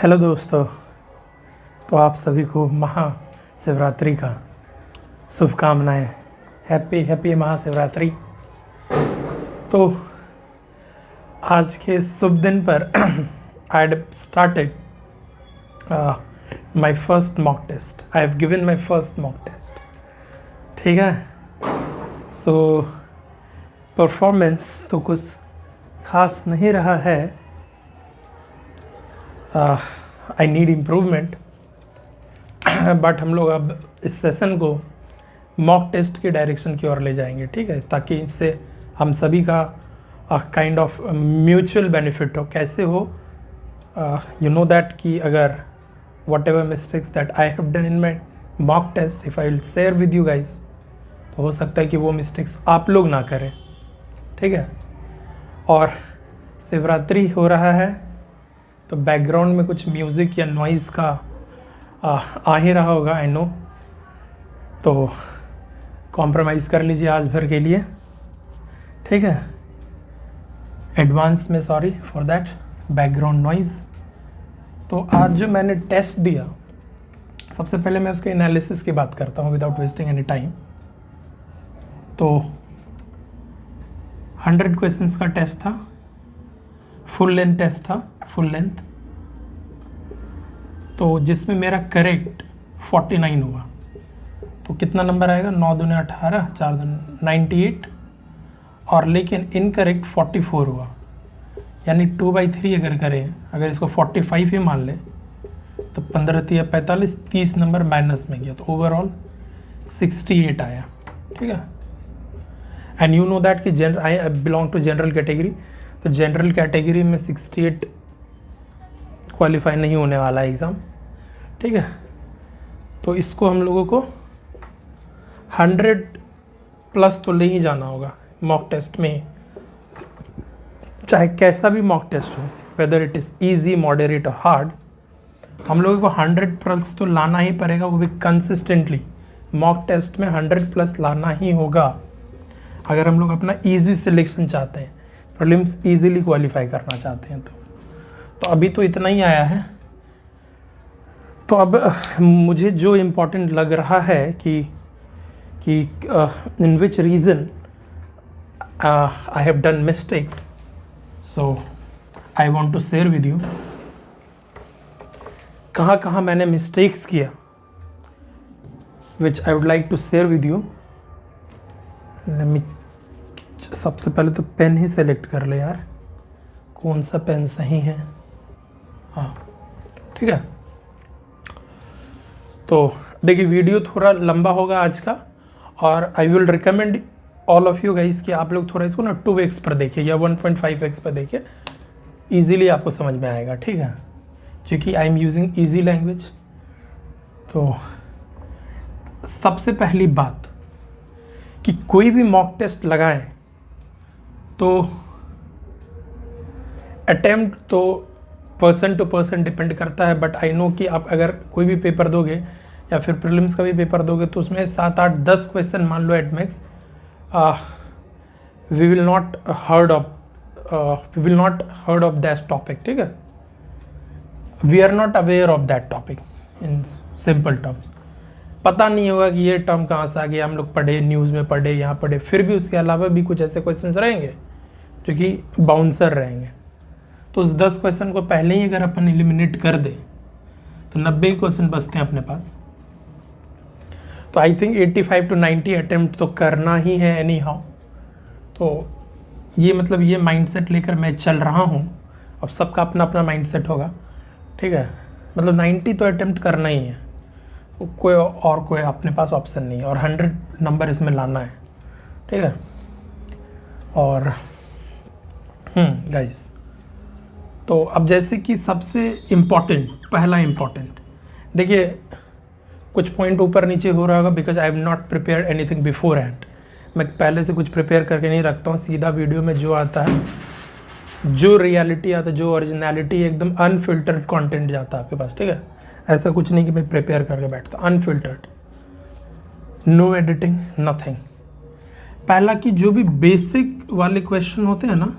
Hello दोस्तों। तो आप सभी को महाशिवरात्रि का शुभकामनाएं। हैप्पी महाशिवरात्रि। तो आज के शुभ दिन पर I had started my first mock test. I have given my first mock test. ठीक है। सो परफॉर्मेंस तो कुछ खास नहीं रहा है। I need improvement. बट हम लोग अब इस सेशन को मॉक टेस्ट की डायरेक्शन की ओर ले जाएंगे। ठीक है, ताकि इससे हम सभी का काइंड ऑफ म्यूचुअल बेनिफिट हो। कैसे हो? यू नो दैट कि अगर whatever mistakes that I have done in my mock test, if I will share with you guys, तो हो सकता है कि वो मिस्टेक्स आप लोग ना करें। ठीक है। और शिवरात्रि हो रहा है तो बैकग्राउंड में कुछ म्यूज़िक या नॉइज़ का आ ही रहा होगा, आई नो। तो कॉम्प्रोमाइज़ कर लीजिए आज भर के लिए। ठीक है। एडवांस में sorry for that background noise. तो आज जो मैंने टेस्ट दिया, सबसे पहले मैं उसके एनालिसिस की बात करता हूँ विदाउट वेस्टिंग एनी टाइम। तो 100 क्वेश्चंस का टेस्ट था, फुल लेंथ टेस्ट था, फुल लेंथ। तो जिसमें मेरा करेक्ट 49 हुआ। तो कितना नंबर आएगा? 9 दूने 18, 4 दूने 98। और लेकिन इनकरेक्ट 44 हुआ। यानी 2/3 अगर करें, अगर इसको 45 ही मान ले तो 15 3 45, 30 नंबर माइनस में गया। तो ओवरऑल 68 आया। ठीक है। एंड यू नो दैट कि I belong to general category. तो जनरल कैटेगरी में 68 क्वालिफाई नहीं होने वाला है एग्ज़ाम। ठीक है। तो इसको हम लोगों को 100 प्लस तो ले ही जाना होगा मॉक टेस्ट में, चाहे कैसा भी मॉक टेस्ट हो, whether it is easy, moderate और हार्ड। हम लोगों को 100 प्लस तो लाना ही पड़ेगा, वो भी कंसिस्टेंटली। मॉक टेस्ट में 100 प्लस लाना ही होगा अगर हम लोग अपना ईजी सिलेक्शन चाहते हैं, प्रीलिम्स ईजीली क्वालिफाई करना चाहते हैं। तो अभी तो इतना ही आया है। तो अब मुझे जो इम्पोर्टेंट लग रहा है कि in which reason I have done mistakes, so I want to share with you कहाँ कहाँ मैंने मिस्टेक्स किया, which I would like to share with you. सबसे पहले तो पेन ही सेलेक्ट कर ले यार, कौन सा पेन सही है। हाँ, ठीक है। तो देखिए, वीडियो थोड़ा लंबा होगा आज का, और I will recommend all of you guys कि आप लोग थोड़ा इसको ना 2x पर देखिए या 1.5x पर देखिए, ईजीली आपको समझ में आएगा। ठीक है, क्योंकि I am using easy language. तो सबसे पहली बात कि कोई भी मॉक टेस्ट लगाएं तो अटेम्प्ट तो पर्सन टू पर्सन डिपेंड करता है। बट आई नो कि आप अगर कोई भी पेपर दोगे या फिर प्रीलिम्स का भी पेपर दोगे तो उसमें 7 8 10 क्वेश्चन मान लो at max, we will not heard of that topic. ठीक है, we are not aware of that topic in simple terms. पता नहीं होगा कि ये टर्म कहाँ से आ गया, हम लोग पढ़े, न्यूज़ में पढ़े, यहाँ पढ़े, फिर भी उसके अलावा भी कुछ ऐसे क्वेश्चंस रहेंगे जो कि बाउंसर रहेंगे। तो उस 10 क्वेश्चन को पहले ही अगर अपन एलिमिनेट कर दें तो 90 क्वेश्चन बचते हैं अपने पास। तो आई थिंक 85 to 90 अटेम्प्ट तो करना ही है एनी हाउ। तो ये मतलब ये माइंडसेट लेकर मैं चल रहा हूँ। अब सबका अपना अपना माइंडसेट होगा। ठीक है, मतलब 90 तो अटेम्प्ट करना ही है, कोई अपने पास ऑप्शन नहीं है, और 100 नंबर इसमें लाना है। ठीक है। और गाइस, तो अब जैसे कि सबसे इम्पॉर्टेंट, पहला इम्पॉर्टेंट, देखिए कुछ पॉइंट ऊपर नीचे हो रहा होगा because I have not prepare anything before hand. मैं पहले से कुछ प्रिपेयर करके नहीं रखता हूँ, सीधा वीडियो में जो आता है, जो रियलिटी आता है, जो ओरिजिनलिटी, एकदम अनफिल्टर्ड कंटेंट जाता है आपके पास। ठीक है, ऐसा कुछ नहीं कि मैं प्रिपेयर करके बैठता, अनफिल्टर्ड, नो एडिटिंग, नथिंग। पहला कि जो भी बेसिक वाले क्वेश्चन होते हैं ना,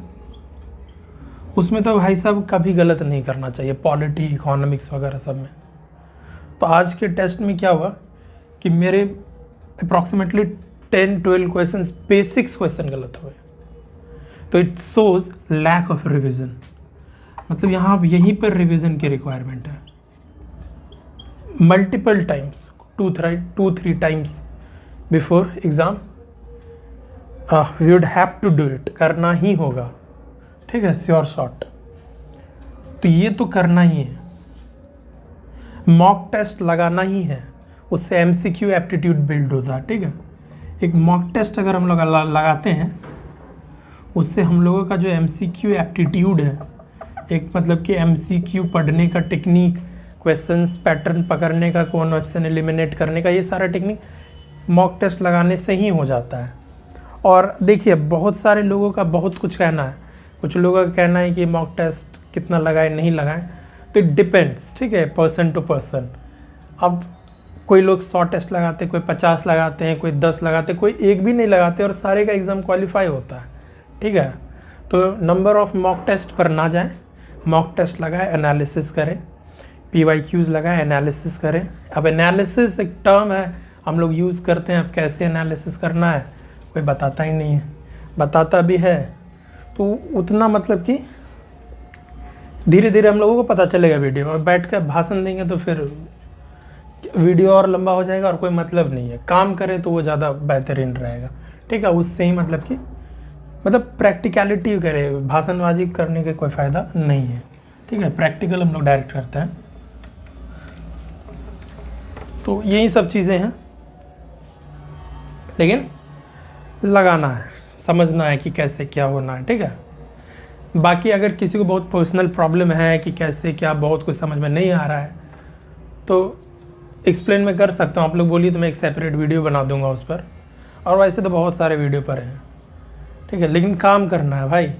उसमें तो भाई साहब कभी गलत नहीं करना चाहिए, पॉलिटी इकोनॉमिक्स वगैरह सब में। तो आज के टेस्ट में क्या हुआ कि मेरे अप्रॉक्सीमेटली 10-12 क्वेश्चंस बेसिक्स क्वेश्चन गलत हुए। तो it shows lack of revision, मतलब यहाँ यहीं पर रिवीजन की रिक्वायरमेंट है। Multiple times, 2-3 times before exam we would have to do it, करना ही होगा, ठीक है, श्योर शॉट। तो ये तो करना ही है, मॉक टेस्ट लगाना ही है, उससे एमसीक्यू एप्टीट्यूड बिल्ड होता है, ठीक है। एक मॉक टेस्ट अगर हम लोग लगाते हैं, उससे हम लोगों का जो एमसीक्यू एप्टीट्यूड है, एक मतलब कि एमसीक्यू पढ़ने का टेक्निक, क्वेश्चंस पैटर्न पकड़ने का, कौन ऑप्शन एलिमिनेट करने का, ये सारा टेक्निक मॉक टेस्ट लगाने से ही हो जाता है। और देखिए बहुत सारे लोगों का बहुत कुछ कहना है, कुछ लोगों का कहना है कि मॉक टेस्ट कितना लगाए नहीं लगाए, तो इट डिपेंड्स, ठीक है, पर्सन टू पर्सन। अब कोई लोग 100 टेस्ट लगाते, कोई 50 लगाते हैं, कोई 10 लगाते, कोई एक भी नहीं लगाते और सारे का एग्ज़ाम क्वालिफाई होता है, ठीक है। तो नंबर ऑफ मॉक टेस्ट पर ना जाएं, मॉक टेस्ट लगाए, एनालिसिस करें, PYQs लगाएं, एनालिसिस करें। अब एनालिसिस एक टर्म है हम लोग यूज़ करते हैं, अब कैसे एनालिसिस करना है कोई बताता ही नहीं है, बताता भी है तो उतना मतलब कि धीरे धीरे हम लोगों को पता चलेगा। वीडियो में बैठ कर भाषण देंगे तो फिर वीडियो और लंबा हो जाएगा और कोई मतलब नहीं है। काम करें तो वो ज़्यादा बेहतरीन रहेगा, ठीक है। उससे ही मतलब कि प्रैक्टिकलिटी करे, भाषणबाजी करने के कोई फ़ायदा नहीं है, ठीक है। प्रैक्टिकल हम लोग डायरेक्ट करते हैं। तो यही सब चीज़ें हैं, लेकिन लगाना है, समझना है कि कैसे क्या होना है, ठीक है। बाकी अगर किसी को बहुत पर्सनल प्रॉब्लम है कि कैसे क्या बहुत कुछ समझ में नहीं आ रहा है तो एक्सप्लेन मैं कर सकता हूँ, आप लोग बोलिए तो मैं एक सेपरेट वीडियो बना दूंगा उस पर, और वैसे तो बहुत सारे वीडियो पर हैं, ठीक है। लेकिन काम करना है भाई,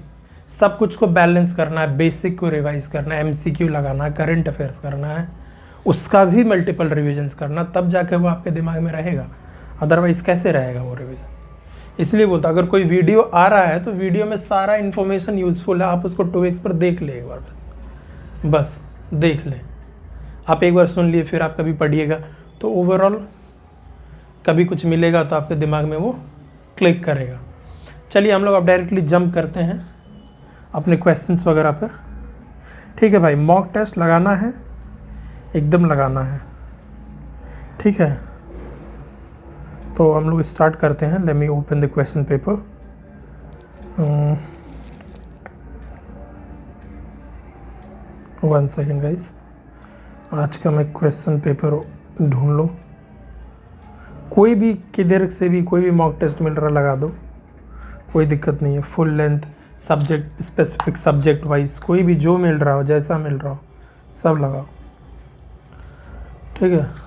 सब कुछ को बैलेंस करना है, बेसिक को रिवाइज करना है, MCQ लगाना है, करंट अफेयर्स करना है, उसका भी मल्टीपल रिविजन्स करना, तब जाके वो आपके दिमाग में रहेगा, अदरवाइज कैसे रहेगा वो रिविजन। इसलिए बोलता अगर कोई वीडियो आ रहा है तो वीडियो में सारा इन्फॉर्मेशन यूज़फुल है, आप उसको 2x पर देख ले एक बार, बस देख लें। आप एक बार सुन लिए फिर आप कभी पढ़िएगा तो ओवरऑल कभी कुछ मिलेगा तो आपके दिमाग में वो क्लिक करेगा। चलिए हम लोग अब डायरेक्टली जंप करते हैं अपने क्वेश्चंस वगैरह पर, ठीक है भाई। मॉक टेस्ट लगाना है, एकदम लगाना है, ठीक है। तो हम लोग स्टार्ट करते हैं। Let me open the question paper. One second guys, आज का मैं क्वेश्चन पेपर ढूंढ लूँ। कोई भी किधर से भी कोई भी मॉक टेस्ट मिल रहा लगा दो, कोई दिक्कत नहीं है। Full length, subject specific, subject wise, कोई भी जो मिल रहा हो, जैसा मिल रहा हो सब लगाओ, ठीक है।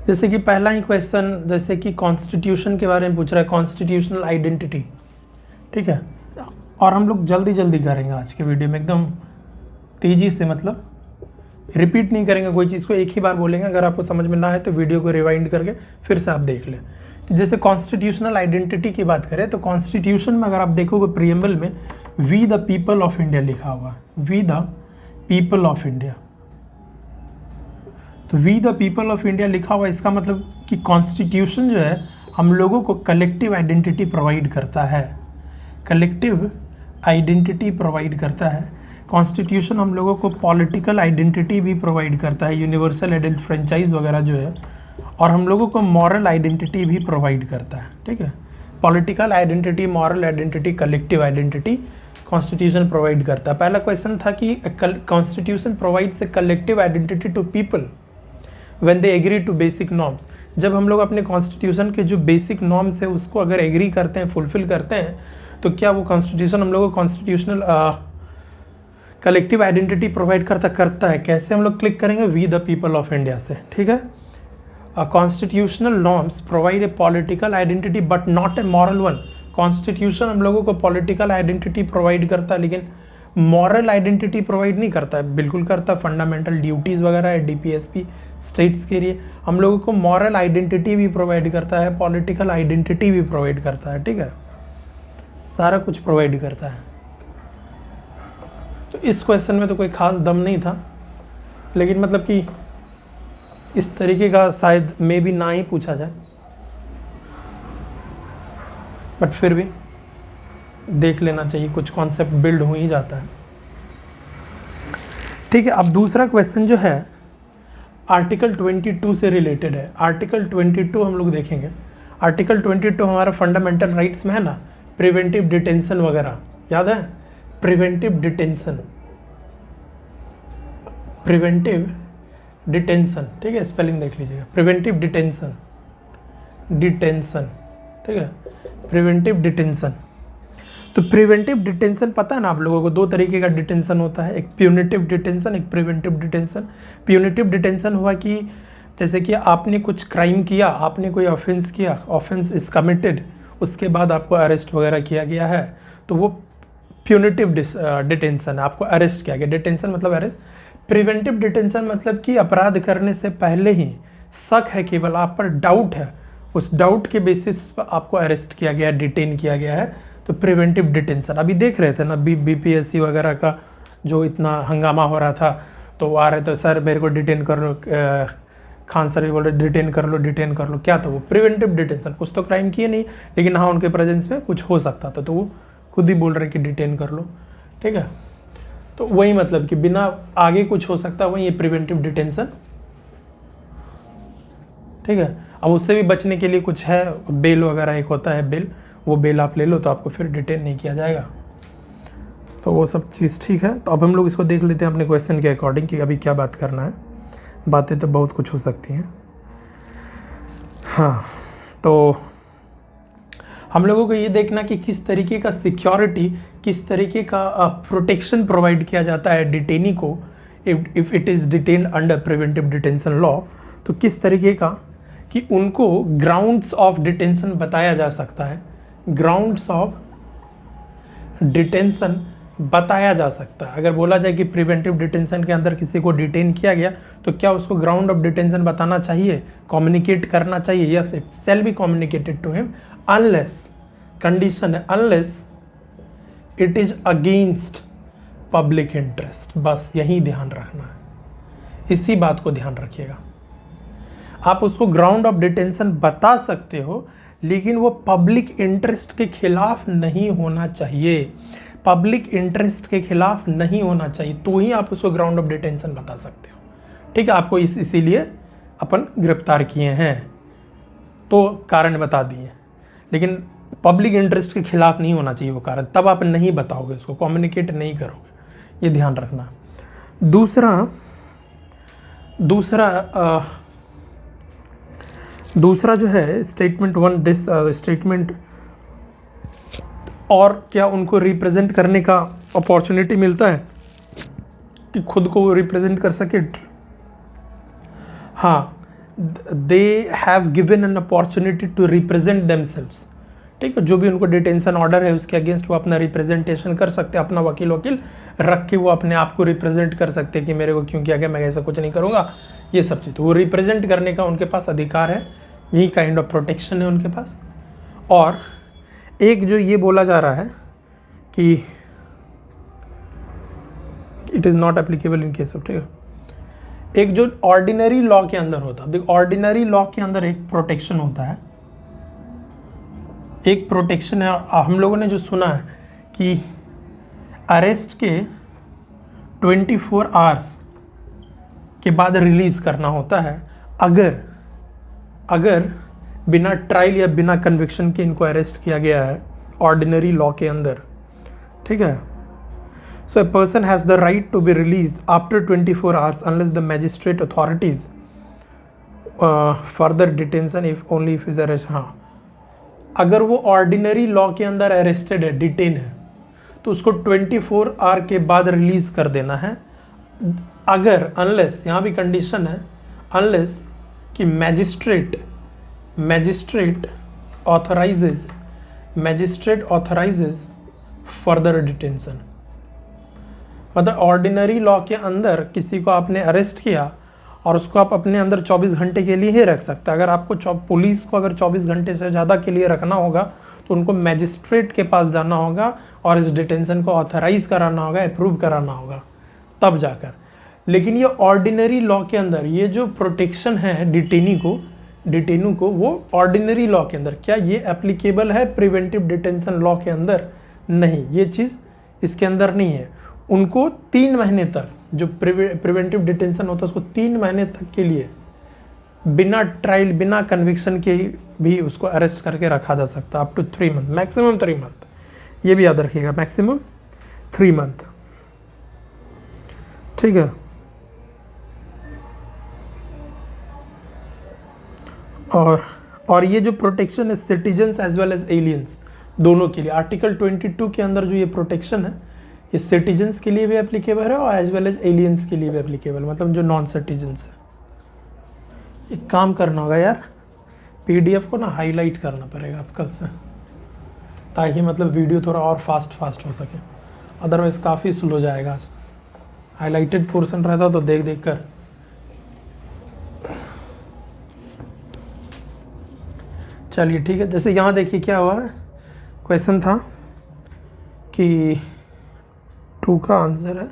जैसे कि पहला ही क्वेश्चन, जैसे कि कॉन्स्टिट्यूशन के बारे में पूछ रहा है, कॉन्स्टिट्यूशनल आइडेंटिटी, ठीक है। और हम लोग जल्दी जल्दी करेंगे आज के वीडियो में, एकदम तेज़ी से, मतलब रिपीट नहीं करेंगे कोई चीज़ को, एक ही बार बोलेंगे। अगर आपको समझ में ना आए तो वीडियो को रिवाइंड करके फिर से आप देख लें। जैसे कॉन्स्टिट्यूशनल आइडेंटिटी की बात करें तो कॉन्स्टिट्यूशन में अगर आप देखोगे प्रीएम्बल में we the people of India लिखा हुआ, we the people of India. तो we the people of India लिखा हुआ, इसका मतलब कि कॉन्स्टिट्यूशन जो है हम लोगों को कलेक्टिव आइडेंटिटी प्रोवाइड करता है, कलेक्टिव आइडेंटिटी प्रोवाइड करता है। कॉन्स्टिट्यूशन हम लोगों को पॉलिटिकल आइडेंटिटी भी प्रोवाइड करता है, यूनिवर्सल आइडेंटिटी, फ्रेंचाइज वगैरह जो है, और हम लोगों को मॉरल आइडेंटिटी भी प्रोवाइड करता है, ठीक है। Political identity, moral identity, collective identity constitution provide करता है। पहला क्वेश्चन था कि constitution provides a collective identity to people when they agree to basic norms. जब हम लोग अपने कॉन्स्टिट्यूशन के जो बेसिक नॉर्म्स है उसको अगर एग्री करते हैं, फुलफिल करते हैं, तो क्या वो कॉन्स्टिट्यूशन हम लोग को कॉन्स्टिट्यूशनल कलेक्टिव आइडेंटिटी प्रोवाइड करता है। कैसे हम लोग क्लिक करेंगे, we the people of India से, ठीक है। Constitutional norms provide a political identity but not a moral one. Constitution हम लोगों को पॉलिटिकल आइडेंटिटी प्रोवाइड करता है लेकिन मॉरल आइडेंटिटी प्रोवाइड नहीं करता है, बिल्कुल करता है, फंडामेंटल ड्यूटीज़ वगैरह है डीपीएसपी स्टेट्स के लिए। हम लोगों को मॉरल आइडेंटिटी भी प्रोवाइड करता है, पॉलिटिकल आइडेंटिटी भी प्रोवाइड करता है, ठीक है, सारा कुछ प्रोवाइड करता है। तो इस क्वेश्चन में तो कोई खास दम नहीं था, लेकिन मतलब कि इस तरीके का शायद मे भी ना ही पूछा जाए, बट फिर भी देख लेना चाहिए, कुछ कॉन्सेप्ट बिल्ड हो ही जाता है, ठीक है। अब दूसरा क्वेश्चन जो है आर्टिकल 22 से रिलेटेड है। आर्टिकल 22 हम लोग देखेंगे। आर्टिकल 22 हमारा फंडामेंटल राइट्स में है ना, प्रिवेंटिव डिटेंशन वगैरह, याद है? प्रिवेंटिव डिटेंशन, प्रिवेंटिव डिटेंशन, ठीक है, स्पेलिंग देख लीजिएगा, प्रिवेंटिव डिटेंशन, डिटेंशन, ठीक है, प्रिवेंटिव डिटेंशन। तो प्रिवेंटिव डिटेंशन पता है ना आप लोगों को, दो तरीके का डिटेंशन होता है, एक प्यूनिटिव डिटेंशन, एक प्रिवेंटिव डिटेंशन। प्यूनिटिव डिटेंशन हुआ कि जैसे कि आपने कुछ क्राइम किया, आपने कोई ऑफेंस किया, ऑफेंस इज कमिटेड, उसके बाद आपको अरेस्ट वगैरह किया गया है, तो वो प्यूनिटिव डिटेंशन, आपको अरेस्ट किया गया, डिटेंशन मतलब अरेस्ट। प्रिवेंटिव डिटेंशन मतलब कि अपराध करने से पहले ही शक है, केवल आप पर डाउट है, उस डाउट के बेसिस पर आपको अरेस्ट किया गया, डिटेन किया गया है, तो प्रिवेंटिव डिटेंशन। अभी देख रहे थे ना बीपीएससी वगैरह का जो इतना हंगामा हो रहा था, तो वो आ रहे थे, सर मेरे को डिटेन कर लो, खान सर भी बोल रहे डिटेन कर लो, डिटेन कर लो, क्या था वो? Preventive detention. कुछ तो क्राइम किए नहीं, लेकिन हाँ उनके प्रेजेंस में कुछ हो सकता था, तो वो खुद ही बोल रहे कि डिटेन कर लो, ठीक है। तो वही मतलब कि बिना आगे कुछ हो सकता है, वही ये प्रिवेंटिव डिटेंशन, ठीक है। अब उससे भी बचने के लिए कुछ है, बेल वगैरह एक होता है बेल, वो बेल आप ले लो तो आपको फिर डिटेन नहीं किया जाएगा, तो वो सब चीज़ ठीक है। तो अब हम लोग इसको देख लेते हैं अपने क्वेश्चन के अकॉर्डिंग कि अभी क्या बात करना है। बातें तो बहुत कुछ हो सकती हैं। हाँ, तो हम लोगों को ये देखना कि किस तरीके का सिक्योरिटी, किस तरीके का प्रोटेक्शन प्रोवाइड किया जाता है डिटेनी को, if it is detained under preventive detention law, तो किस तरीके का कि उनको ग्राउंड्स ऑफ डिटेंशन बताया जा सकता है, ग्राउंड्स ऑफ डिटेंशन बताया जा सकता है। अगर बोला जाए कि प्रिवेंटिव डिटेंशन के अंदर किसी को डिटेन किया गया, तो क्या उसको ग्राउंड ऑफ डिटेंशन बताना चाहिए, कम्युनिकेट करना चाहिए? Yes, it shall be communicated to him unless, condition है unless it is against public interest. बस यही ध्यान रखना है, इसी बात को ध्यान रखिएगा। आप उसको ग्राउंड ऑफ डिटेंशन बता सकते हो, लेकिन वो पब्लिक इंटरेस्ट के खिलाफ नहीं होना चाहिए, पब्लिक इंटरेस्ट के खिलाफ नहीं होना चाहिए, तो ही आप उसको ग्राउंड ऑफ डिटेंशन बता सकते हो, ठीक है। आपको इसीलिए अपन गिरफ्तार किए हैं, तो कारण बता दिए, लेकिन पब्लिक इंटरेस्ट के खिलाफ नहीं होना चाहिए वो कारण, तब आप नहीं बताओगे, उसको कम्युनिकेट नहीं करोगे, ये ध्यान रखना। दूसरा जो है स्टेटमेंट 1, दिस स्टेटमेंट, और क्या उनको रिप्रेजेंट करने का अपॉर्चुनिटी मिलता है कि खुद को वो रिप्रेजेंट कर सके? हाँ, they have given an opportunity to represent themselves, ठीक है। जो भी उनको डिटेंशन ऑर्डर है उसके अगेंस्ट वो अपना रिप्रेजेंटेशन कर सकते हैं, अपना वकील रख के वो अपने आप को रिप्रेजेंट कर सकते हैं कि मेरे को क्यों किया गया, मैं ऐसा कुछ नहीं करूँगा, ये सब चीज़। तो वो रिप्रेजेंट करने का उनके पास अधिकार है, यही काइंड ऑफ प्रोटेक्शन है उनके पास। और एक जो ये बोला जा रहा है कि it is not applicable in case of, ठीक है, एक जो ऑर्डिनरी लॉ के अंदर होता है, देखो ऑर्डिनरी लॉ के अंदर एक प्रोटेक्शन होता है, एक प्रोटेक्शन है। हम लोगों ने जो सुना है कि अरेस्ट के 24 आवर्स के बाद रिलीज़ करना होता है, अगर बिना ट्रायल या बिना कन्विक्शन के इनको अरेस्ट किया गया है ऑर्डिनरी लॉ के अंदर, ठीक है। So a person has the right to be release after 24 hours unless the magistrate authorities further detention if only if is arrest. हाँ, अगर वो ऑर्डिनरी लॉ के अंदर अरेस्टेड है, डिटेन है, तो उसको 24 आवर के बाद रिलीज कर देना है, अगर अनलेस, यहाँ भी कंडीशन है, अनलेस कि मैजिस्ट्रेट ऑथराइजेज फर्दर डिटेंशन। मतलब ऑर्डिनरी लॉ के अंदर किसी को आपने अरेस्ट किया और उसको आप अपने अंदर 24 घंटे के लिए ही रख सकते हैं। अगर आपको पुलिस को अगर 24 घंटे से ज़्यादा के लिए रखना होगा तो उनको मैजिस्ट्रेट के पास जाना होगा और इस डिटेंशन को ऑथराइज कराना होगा, अप्रूव कराना होगा, तब जाकर। लेकिन ये ऑर्डिनरी लॉ के अंदर ये जो प्रोटेक्शन है डिटेनू को वो ऑर्डिनरी लॉ के अंदर, क्या ये एप्लीकेबल है प्रिवेंटिव डिटेंशन लॉ के अंदर? नहीं, ये चीज़ इसके अंदर नहीं है। उनको 3 महीने तक जो प्रिवेंटिव डिटेंशन होता है उसको 3 महीने तक के लिए बिना ट्रायल बिना कन्विक्शन के भी उसको अरेस्ट करके रखा जा सकता है, up to 3 month, maximum 3 month. ये भी याद रखिएगा, मैक्सिमम 3 मंथ, ठीक है। और ये जो प्रोटेक्शन है citizens as well as aliens दोनों के लिए, आर्टिकल 22 के अंदर जो ये प्रोटेक्शन है ये सिटीजन्स के लिए भी एप्लीकेबल है और एज वेल एज एलियंस के लिए भी एप्लीकेबल, मतलब जो नॉन सिटीजन्स है। एक काम करना होगा यार, पीडीएफ को ना हाईलाइट करना पड़ेगा आप कल से, ताकि मतलब वीडियो थोड़ा और फास्ट हो सके, अदरवाइज काफ़ी स्लो जाएगा। आज हाईलाइटेड पोर्शन रहता तो देख देख कर। चलिए ठीक है, जैसे यहाँ देखिए क्या हुआ है, क्वेश्चन था कि 2 का आंसर है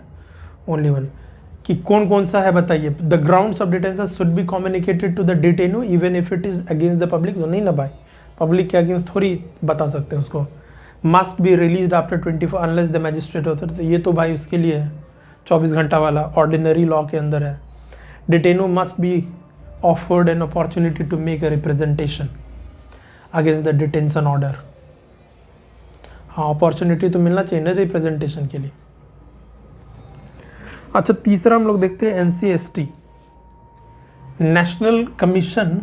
ओनली 1, कि कौन कौन सा है बताइए। The grounds of detention should be communicated to the detenu even if it is against the public. तो नहीं ना भाई, पब्लिक के अगेंस्ट थोड़ी बता सकते हैं उसको। Must be release after 24 unless the magistrate होता है, तो ये तो भाई उसके लिए है 24 घंटा वाला, ऑर्डिनरी लॉ के अंदर है। Detenu must be afforded an opportunity to make a representation against the detention order. हाँ, अपॉर्चुनिटी तो मिलना चाहिए ना रिप्रेजेंटेशन के लिए। अच्छा, तीसरा हम लोग देखते हैं NCST, national commission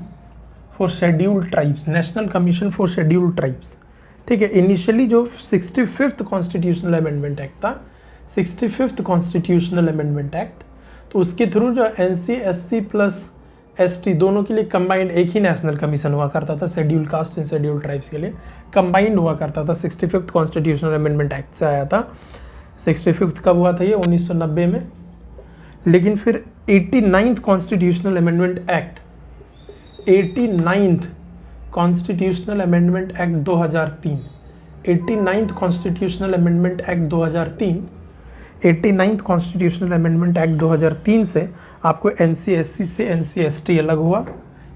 for scheduled tribes, national commission for scheduled tribes, ठीक है। इनिशियली जो 65th कॉन्स्टिट्यूशनल अमेंडमेंट एक्ट था, 65th कॉन्स्टिट्यूशनल अमेंडमेंट एक्ट, तो उसके थ्रू जो NC/SC प्लस ST दोनों के लिए कंबाइंड एक ही नेशनल कमीशन हुआ करता था, schedule caste and schedule tribes के लिए कंबाइंड हुआ करता था। 65th कॉन्स्टिट्यूशनल अमेंडमेंट एक्ट से आया था। 65th कब हुआ था ये? 1990 में। लेकिन फिर 89th constitutional amendment act, 89th constitutional amendment act 2003, 89th constitutional amendment act 2003, 89th constitutional amendment act 2003 से आपको NC/SC से NC/ST अलग हुआ,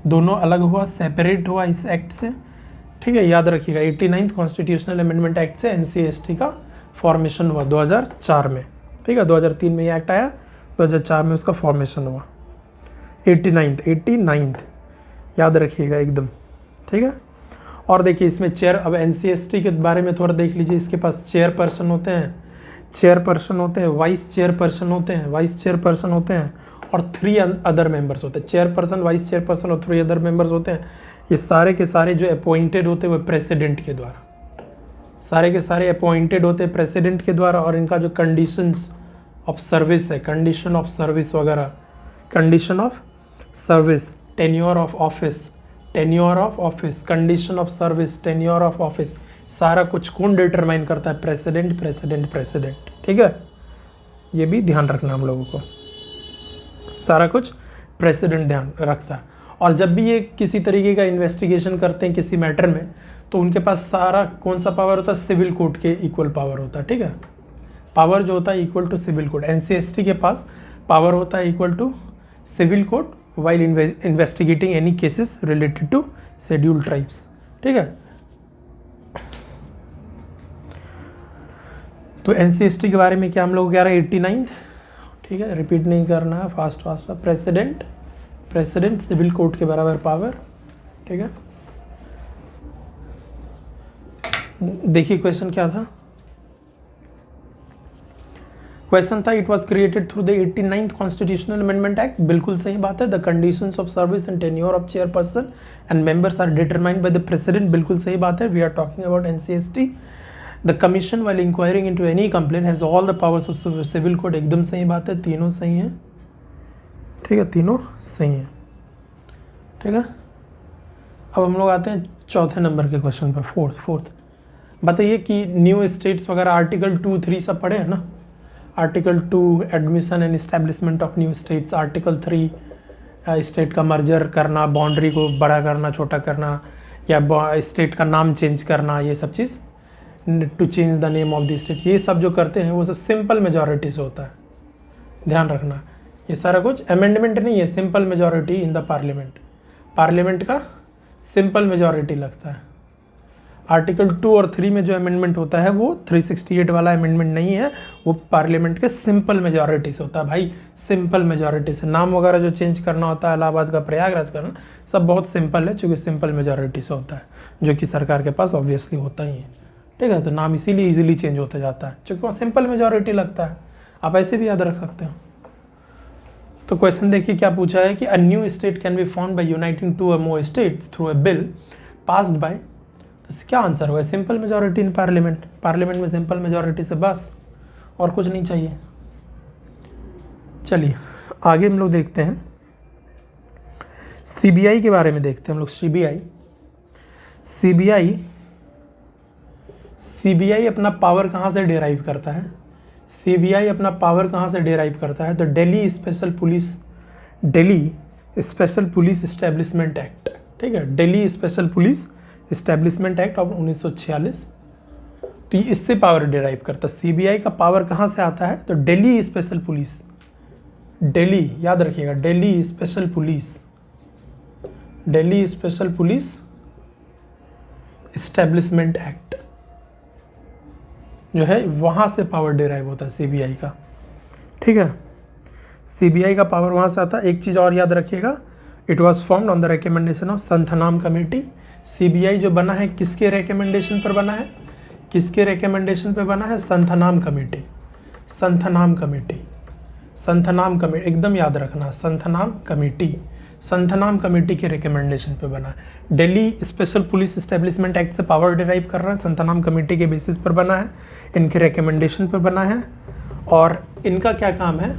दोनों अलग हुआ, सेपरेट हुआ इस एक्ट से, ठीक है। याद रखिएगा 89th कॉन्स्टिट्यूशनल अमेंडमेंट एक्ट से NC/ST का फॉर्मेशन हुआ 2004 में, ठीक है। 2003 में ये एक्ट आया, 2004 में उसका फॉर्मेशन हुआ। 89th याद रखिएगा एकदम, ठीक है। और देखिए इसमें चेयर, अब NC/ST के बारे में थोड़ा देख लीजिए। इसके पास चेयरपर्सन होते हैं, वाइस चेयरपर्सन होते हैं और 3 अदर मेंबर्स होते हैं। चेयरपर्सन, वाइस चेयरपर्सन और 3 अदर मेंबर्स होते हैं। ये सारे के सारे जो अपॉइंटेड होते हैं वो प्रेसिडेंट के द्वारा, सारे के सारे अपॉइंटेड होते हैं प्रेसिडेंट के द्वारा। और इनका जो कंडीशंस ऑफ सर्विस है, कंडीशन ऑफ सर्विस वगैरह, condition of service, tenure of office, condition of service, tenure of office, सारा कुछ कौन डिटरमाइन करता है? प्रेसिडेंट, ठीक है। ये भी ध्यान रखना हम लोगों को, सारा कुछ प्रेसिडेंट ध्यान रखता है। और जब भी ये किसी तरीके का इन्वेस्टिगेशन करते हैं किसी मैटर में, तो उनके पास सारा कौन सा पावर होता है? सिविल कोर्ट के इक्वल पावर होता है, ठीक है। पावर जो होता है equal to civil court. NC/ST के पास पावर होता है equal to civil court while investigating any cases related to scheduled tribes, ठीक है। तो NC/ST के बारे में क्या हम लोग कह रहे हैं? 89, ठीक है, रिपीट नहीं करना है, फास्ट। प्रेसिडेंट सिविल कोर्ट के बराबर पावर, ठीक है। देखिए क्वेश्चन क्या था। क्वेश्चन था it was created through the 89th constitutional amendment act. बिल्कुल सही बात है। The conditions of service and tenure of chairperson and members are determined by the president. बिल्कुल सही बात है। We are talking about NC/ST। The commission while inquiring into any complaint has all the powers of civil code. एकदम सही बात है, तीनों सही हैं, ठीक है, तीनों सही हैं, ठीक है। अब हम लोग आते हैं चौथे नंबर के क्वेश्चन पर, फोर्थ। बताइए कि न्यू स्टेट्स वगैरह आर्टिकल 2, 3 सब पढ़े हैं ना। Article 2 admission and establishment of new states, article 3 state का मर्जर करना, बाउंड्री को बड़ा करना छोटा करना, या स्टेट का नाम चेंज करना, ये सब चीज़ to change the name of the state, ये सब जो करते हैं वो सब सिंपल मेजॉरिटी से होता है, ध्यान रखना। ये सारा कुछ अमेंडमेंट नहीं है, simple majority in the parliament, parliament का सिंपल मेजॉरिटी लगता है। आर्टिकल 2 और 3 में जो अमेंडमेंट होता है वो 368 वाला अमेंडमेंट नहीं है, वो पार्लियामेंट के सिंपल मेजॉरिटी से होता है भाई, सिंपल मेजॉरिटी से। नाम वगैरह जो चेंज करना होता है, इलाहाबाद का प्रयागराज करना, सब बहुत सिंपल है, चूँकि सिंपल मेजॉरिटी से होता है, जो कि सरकार के पास ऑब्वियसली होता ही है, ठीक है। तो नाम इसीलिए ईजिली चेंज होता जाता है, चूँकि वहाँ सिंपल मेजॉरिटी लगता है। आप ऐसे भी याद रख सकते हो। तो क्वेश्चन देखिए क्या पूछा है कि a new state can be formed by uniting 2 और more states through a bill passed by, तो क्या आंसर होगा? Simple majority in parliament, parliament में सिंपल मेजॉरिटी से बस, और कुछ नहीं चाहिए। चलिए आगे हम लोग देखते हैं सीबीआई के बारे में, देखते हैं हम लोग सीबीआई अपना पावर कहाँ से डिराइव करता है? सीबीआई अपना पावर कहाँ से डिराइव करता है? तो Delhi special police establishment act, ठीक है, Delhi special police establishment act of 1946, तो ये इससे पावर डिराइव करता है। सीबीआई का पावर कहाँ से आता है? तो दिल्ली स्पेशल पुलिस, दिल्ली याद रखिएगा, Delhi special police establishment act जो है वहाँ से पावर डिराइव होता है सीबीआई का, ठीक है। सीबीआई का पावर वहाँ से आता है। एक चीज़ और याद रखिएगा, it was formed on the recommendation of Santhanam committee. CBI जो बना है किसके रिकमेंडेशन पर बना है? किसके रिकमेंडेशन पे बना है? संथनाम कमेटी, संथनाम कमेटी एकदम याद रखना, संथनाम कमेटी के रिकमेंडेशन पे बना है। Delhi special police establishment act से पावर डिराइव कर रहा है, संथनाम कमेटी के बेसिस पर बना है, इनके रिकमेंडेशन पर बना है। और इनका क्या काम है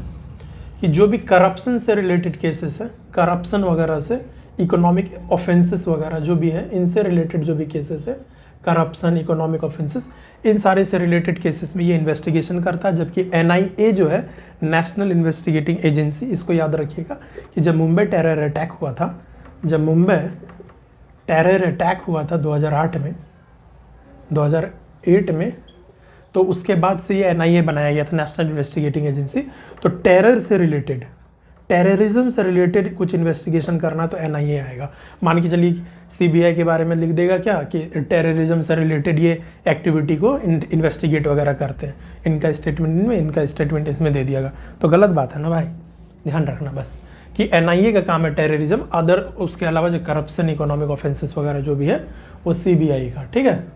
कि जो भी करप्शन से रिलेटेड केसेस है, करप्शन वगैरह से, इकोनॉमिक ऑफेंसेस वगैरह जो भी है, इनसे रिलेटेड जो भी केसेस है, करप्शन, इकोनॉमिक ऑफेंसेस, इन सारे से रिलेटेड केसेस में ये इन्वेस्टिगेशन करता है। जबकि एनआईए जो है, नेशनल इन्वेस्टिगेटिंग एजेंसी, इसको याद रखिएगा कि जब मुंबई टेरर अटैक हुआ था, 2008 में, तो उसके बाद से ये एनआईए बनाया गया था, नेशनल इन्वेस्टिगेटिंग एजेंसी। तो टेररिज्म से रिलेटेड कुछ इन्वेस्टिगेशन करना तो एनआईए आएगा। मान के चलिए सीबीआई के बारे में लिख देगा क्या कि टेररिज्म से रिलेटेड ये एक्टिविटी को इन्वेस्टिगेट वगैरह करते हैं, इनका स्टेटमेंट इसमें दे दिएगा, तो गलत बात है ना भाई, ध्यान रखना बस कि एनआईए का काम है टेररिज्म, अदर उसके अलावा जो करप्शन, इकोनॉमिक ऑफेंसेस वगैरह जो भी है वो सीबीआई का, ठीक है।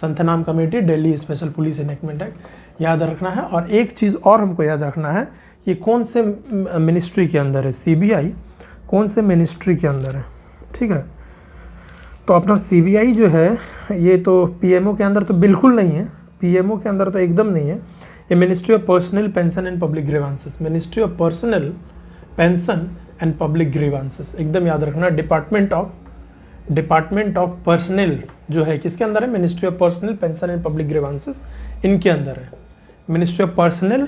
Santhanam committee, Delhi special police enactment act याद रखना है। और एक चीज़ और हमको याद रखना है, ये कौन से मिनिस्ट्री के अंदर है? सीबीआई कौन से मिनिस्ट्री के अंदर है, ठीक है। तो अपना सीबीआई जो है ये तो पीएमओ के अंदर तो बिल्कुल नहीं है, पीएमओ के अंदर तो एकदम नहीं है। ये ministry of personal pension and public grievances, ministry of personal pension and public grievances एकदम याद रखना। डिपार्टमेंट ऑफ पर्सनल जो है किसके अंदर है? Ministry of personal pension and public grievances, इनके अंदर है। Ministry of personal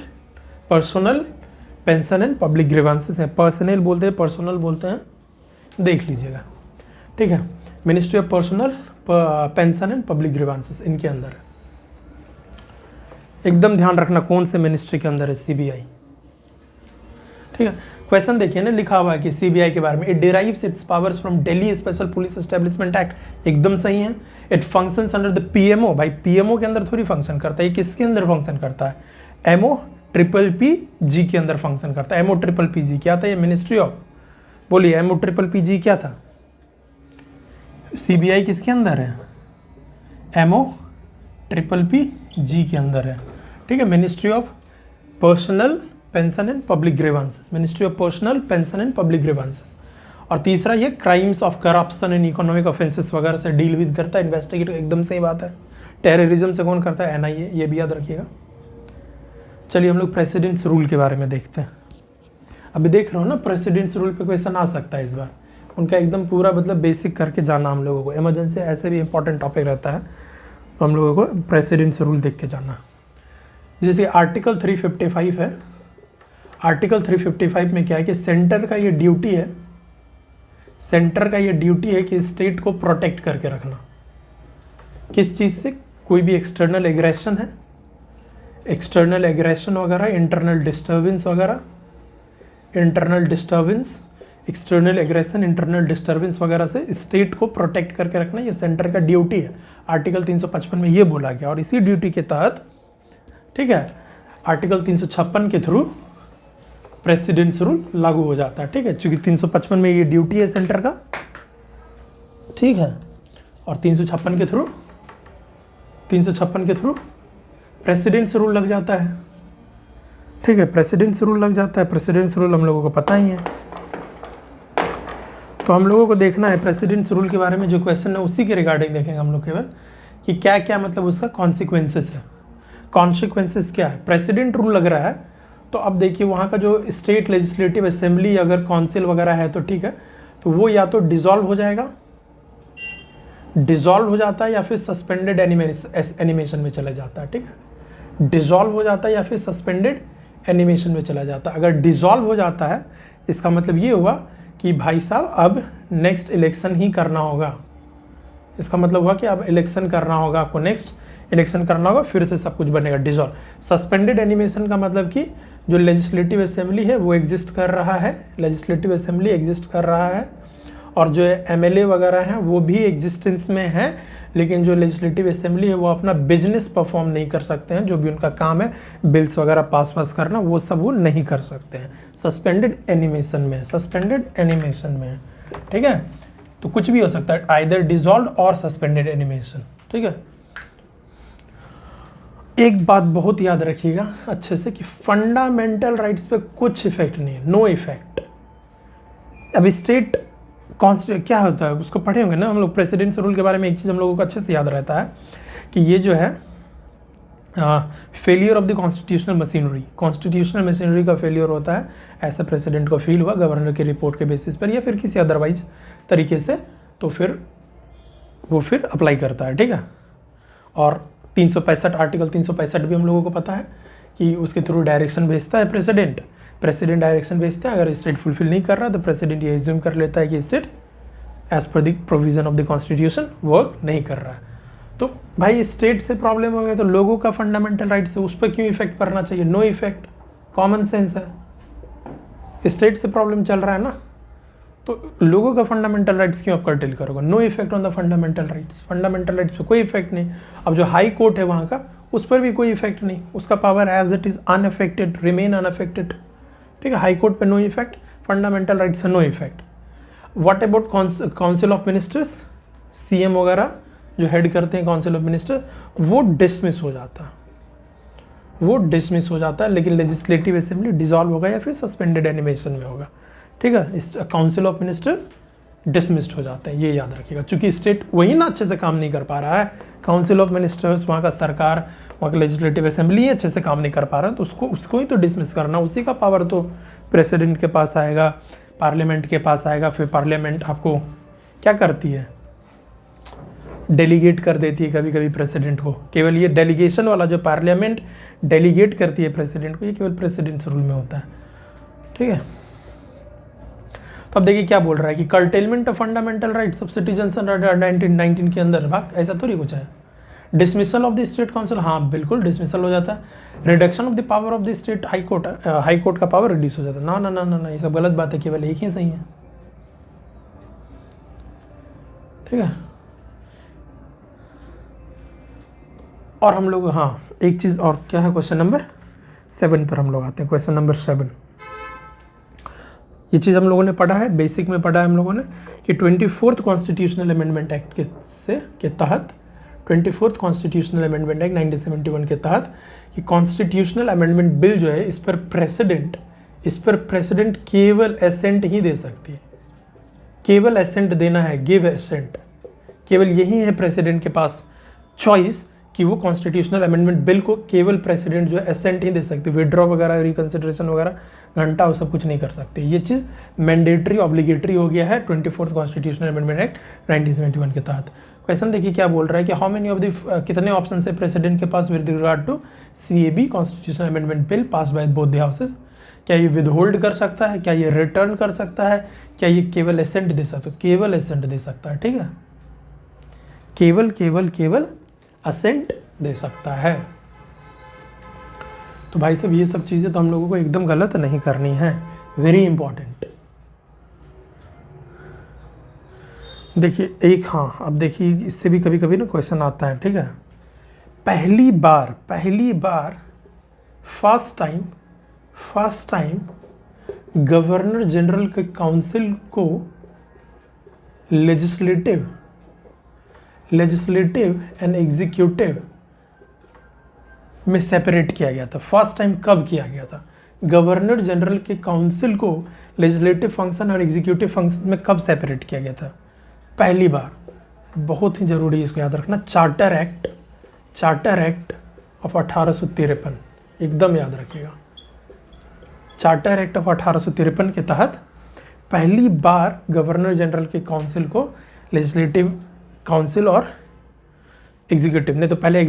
pension and public grievances है, पर्सनल बोलते हैं, पर्सनल बोलते हैं, देख लीजिएगा, ठीक है। Ministry of personal pension and public grievances इनके अंदर है, एकदम ध्यान रखना कौन से मिनिस्ट्री के अंदर है सीबीआई, ठीक है। क्वेश्चन देखिए ना, लिखा हुआ है कि सीबीआई के बारे में, it derives its powers from Delhi special police establishment act, एकदम सही है। It functions under the PMO, भाई पीएमओ के अंदर थोड़ी फंक्शन करता है, ये किसके अंदर फंक्शन करता है? MOPPG के अंदर फंक्शन करता है। MOPPG क्या था? ये मिनिस्ट्री ऑफ, बोलिए MOPPG क्या था? सीबीआई किसके अंदर है? MOPPG के अंदर है, ठीक है। Ministry of personal pension and public grievances, ministry of personal pension and public grievances. और तीसरा ये crimes of corruption and economic offences वगैरह से डील विद करता है, इन्वेस्टिगेट, एकदम सही बात है। टेररिज्म से कौन करता है? एनआईए, ये भी याद रखिएगा। चलिए हम लोग प्रेसिडेंट्स रूल के बारे में देखते हैं। अभी देख रहे हो ना, प्रेसिडेंट्स रूल पे क्वेश्चन आ सकता है इस बार, उनका एकदम पूरा मतलब बेसिक करके जाना हम लोगों को, इमरजेंसी ऐसे भी इंपॉर्टेंट टॉपिक रहता है, तो हम लोगों को प्रेसिडेंट्स रूल देख के जाना। जैसे आर्टिकल 355 है, आर्टिकल 355 में क्या है कि सेंटर का ये ड्यूटी है, सेंटर का ये ड्यूटी है कि स्टेट को प्रोटेक्ट करके रखना। किस चीज़ से? कोई भी एक्सटर्नल एग्रेशन है, एक्सटर्नल एग्रेशन वगैरह, इंटरनल डिस्टर्बेंस वगैरह, internal disturbance, external aggression, internal disturbance वगैरह से स्टेट को प्रोटेक्ट करके रखना, ये सेंटर का ड्यूटी है। आर्टिकल 355 में ये बोला गया और इसी ड्यूटी के तहत, ठीक है, आर्टिकल 356 के थ्रू प्रेसिडेंट्स रूल लागू हो जाता है। ठीक है, चूंकि 355 में ये ड्यूटी है सेंटर का, ठीक है, और 356 के थ्रू प्रेसिडेंट्स रूल लग जाता है। ठीक है, प्रेसिडेंट्स रूल लग जाता है। प्रेसिडेंट्स रूल हम लोगों को पता ही है, तो हम लोगों को देखना है प्रेसिडेंट्स रूल के बारे में जो क्वेश्चन है उसी के रिगार्डिंग देखेंगे हम लोग केवल, कि क्या क्या मतलब उसका कॉन्सिक्वेंसेस है। कॉन्सिक्वेंसेस क्या है? प्रेसिडेंट रूल लग रहा है, तो अब देखिए वहाँ का जो स्टेट लेजिस्लेटिव असेंबली अगर काउंसिल वगैरह है तो ठीक है, तो वो या तो डिसॉल्व हो जाएगा, डिसॉल्व हो जाता है, या फिर सस्पेंडेड एनिमेशन में चला जाता है। ठीक है, डिसॉल्व हो जाता है या फिर सस्पेंडेड एनिमेशन में चला जाता है। अगर डिसॉल्व हो जाता है इसका मतलब ये हुआ कि भाई साहब अब नेक्स्ट इलेक्शन ही करना होगा। इसका मतलब हुआ कि अब इलेक्शन करना होगा, आपको नेक्स्ट इलेक्शन करना होगा, फिर से सब कुछ बनेगा। डिसॉल्व। सस्पेंडेड एनिमेशन का मतलब कि जो लेजिस्लेटिव असेंबली है वो एग्जिस्ट कर रहा है, लेजिस्लेटिव असेंबली एग्जिस्ट कर रहा है, और जो एमएलए वगैरह हैं वो भी एग्जिस्टेंस में हैं, लेकिन जो लेजिस्लेटिव असेंबली है वो अपना बिजनेस परफॉर्म नहीं कर सकते हैं। जो भी उनका काम है बिल्स वगैरह पास करना, वो सब वो नहीं कर सकते हैं। सस्पेंडेड एनिमेशन में, सस्पेंडेड एनिमेशन में, ठीक है, तो कुछ भी हो सकता है, आइदर डिसॉल्व और सस्पेंडेड एनिमेशन। ठीक है, एक बात बहुत याद रखिएगा अच्छे से कि फंडामेंटल राइट्स पे कुछ इफेक्ट नहीं है, नो इफेक्ट। अब स्टेट क्या होता है उसको पढ़े होंगे ना हम लोग, प्रेसिडेंट्स रूल के बारे में एक चीज़ हम लोगों को अच्छे से याद रहता है कि ये जो है failure of the constitutional machinery, constitutional machinery का फेलियर होता है, ऐसा प्रेसिडेंट को फील हुआ गवर्नर की रिपोर्ट के बेसिस पर या फिर किसी अदरवाइज तरीके से, तो फिर वो फिर अप्लाई करता है। ठीक है, और 365 आर्टिकल 365 भी हम लोगों को पता है कि उसके थ्रू डायरेक्शन भेजता है प्रेसिडेंट, प्रेसिडेंट डायरेक्शन भेजता है। अगर स्टेट फुलफिल नहीं कर रहा तो प्रेसिडेंट ये एज्यूम कर लेता है कि state as per the provision of the constitution work नहीं कर रहा है। तो भाई स्टेट से प्रॉब्लम हो गया तो लोगों का फंडामेंटल राइट से उस पर क्यों इफेक्ट पड़ना चाहिए? नो इफेक्ट, कॉमन सेंस है। स्टेट से प्रॉब्लम चल रहा है ना, तो लोगों का फंडामेंटल राइट्स क्यों आप कर्टेल करोगे? No effect on the fundamental rights, fundamental rights पे कोई इफेक्ट नहीं। अब जो हाई कोर्ट है वहाँ का, उस पर भी कोई इफेक्ट नहीं, उसका power as it is unaffected, remain unaffected. ठीक है, हाई कोर्ट पे नो इफेक्ट, फंडामेंटल राइट्स है no effect. What about council of ministers, CM वगैरह जो हेड करते हैं काउंसिल ऑफ मिनिस्टर, वो डिसमिस हो जाता है, वो डिसमिस हो जाता है, लेकिन लेजिस्लेटिव असेंबली डिसॉल्व होगा या फिर सस्पेंडेड एनिमेशन में होगा। ठीक है, इस काउंसिल ऑफ मिनिस्टर्स डिसमिस्ड हो जाते हैं, ये याद रखिएगा, क्योंकि स्टेट वही ना अच्छे से काम नहीं कर पा रहा है। काउंसिल ऑफ मिनिस्टर्स, वहाँ का सरकार, वहाँ का लेजिस्लेटिव असेंबली ही अच्छे से काम नहीं कर पा रहा है, तो उसको ही तो डिसमिस करना, उसी का पावर तो प्रेसिडेंट के पास आएगा, पार्लियामेंट के पास आएगा। फिर पार्लियामेंट आपको क्या करती है? डेलीगेट कर देती है कभी कभी प्रेसिडेंट को। केवल ये डेलीगेशन वाला जो पार्लियामेंट डेलीगेट करती है प्रेसिडेंट को, ये केवल प्रेसिडेंट्स रूल में होता है। ठीक है, तो अब देखिए क्या बोल रहा है कि curtailment of fundamental rights of citizens under 1919 के अंदर, भाग ऐसा थोड़ी कुछ है। Dismissal of the state council, हाँ बिल्कुल डिसमिसल हो जाता है। Reduction of the power of the state high court का पावर रिड्यूस हो जाता है। ना ना ना ना ना, ये सब गलत बात है, केवल एक ही सही है। ठीक है, और हम लोग, हाँ एक चीज़ और क्या है, क्वेश्चन नंबर 7 पर हम लोग आते हैं। क्वेश्चन नंबर 7, ये चीज़ हम लोगों ने पढ़ा है, बेसिक में पढ़ा है हम लोगों ने कि 24th कॉन्स्टिट्यूशनल अमेंडमेंट एक्ट के तहत 24th कॉन्स्टिट्यूशनल अमेंडमेंट एक्ट 1971 के तहत कि कॉन्स्टिट्यूशनल अमेंडमेंट बिल जो है, इस पर प्रेसिडेंट केवल एसेंट ही दे सकती है, केवल एसेंट देना है, गिव एसेंट। केवल यही है प्रेसिडेंट के पास चॉइस कि वो कॉन्स्टिट्यूशनल अमेंडमेंट बिल को केवल प्रेसिडेंट जो है एसेंट ही दे सकती है, विड्रॉ वगैरह, रिकंसिडरेशन वगैरह, घंटा वो सब कुछ नहीं कर सकते। ये चीज़ मैंडेटरी ऑब्लिगेटरी हो गया है 24th कॉन्स्टिट्यूशनल अमेंडमेंट एक्ट 1971 के तहत। क्वेश्चन देखिए क्या बोल रहा है कि हाउ मेनी ऑफ द, कितने ऑप्शन है प्रेसिडेंट के पास with regard to CAB constitutional amendment bill pass by both the houses. क्या ये विदहोल्ड कर सकता है, क्या ये रिटर्न कर सकता है, क्या ये केवल एसेंट दे सकता है? केवल एसेंट दे सकता है, ठीक है, केवल केवल केवल असेंट दे सकता है। तो भाई साहब ये सब चीज़ें तो हम लोगों को एकदम गलत नहीं करनी है, वेरी इंपॉर्टेंट। देखिए एक, हाँ अब देखिए इससे भी कभी कभी ना क्वेश्चन आता है, ठीक है। पहली बार फर्स्ट टाइम गवर्नर जनरल के काउंसिल को लेजिस्लेटिव एंड एग्जीक्यूटिव में सेपरेट किया गया था। फर्स्ट टाइम कब किया गया था? गवर्नर जनरल के काउंसिल को लेजिस्लेटिव फंक्शन और एग्जीक्यूटिव फंक्शन में कब सेपरेट किया गया था? पहली बार। बहुत ही जरूरी है इसको याद रखना, चार्टर एक्ट ऑफ 1853, एकदम याद रखिएगा। चार्टर एक्ट ऑफ 1853 के तहत पहली बार गवर्नर जनरल के काउंसिल को लेजिस्लेटिव काउंसिल और एग्जीक्यूटिव, नहीं तो पहले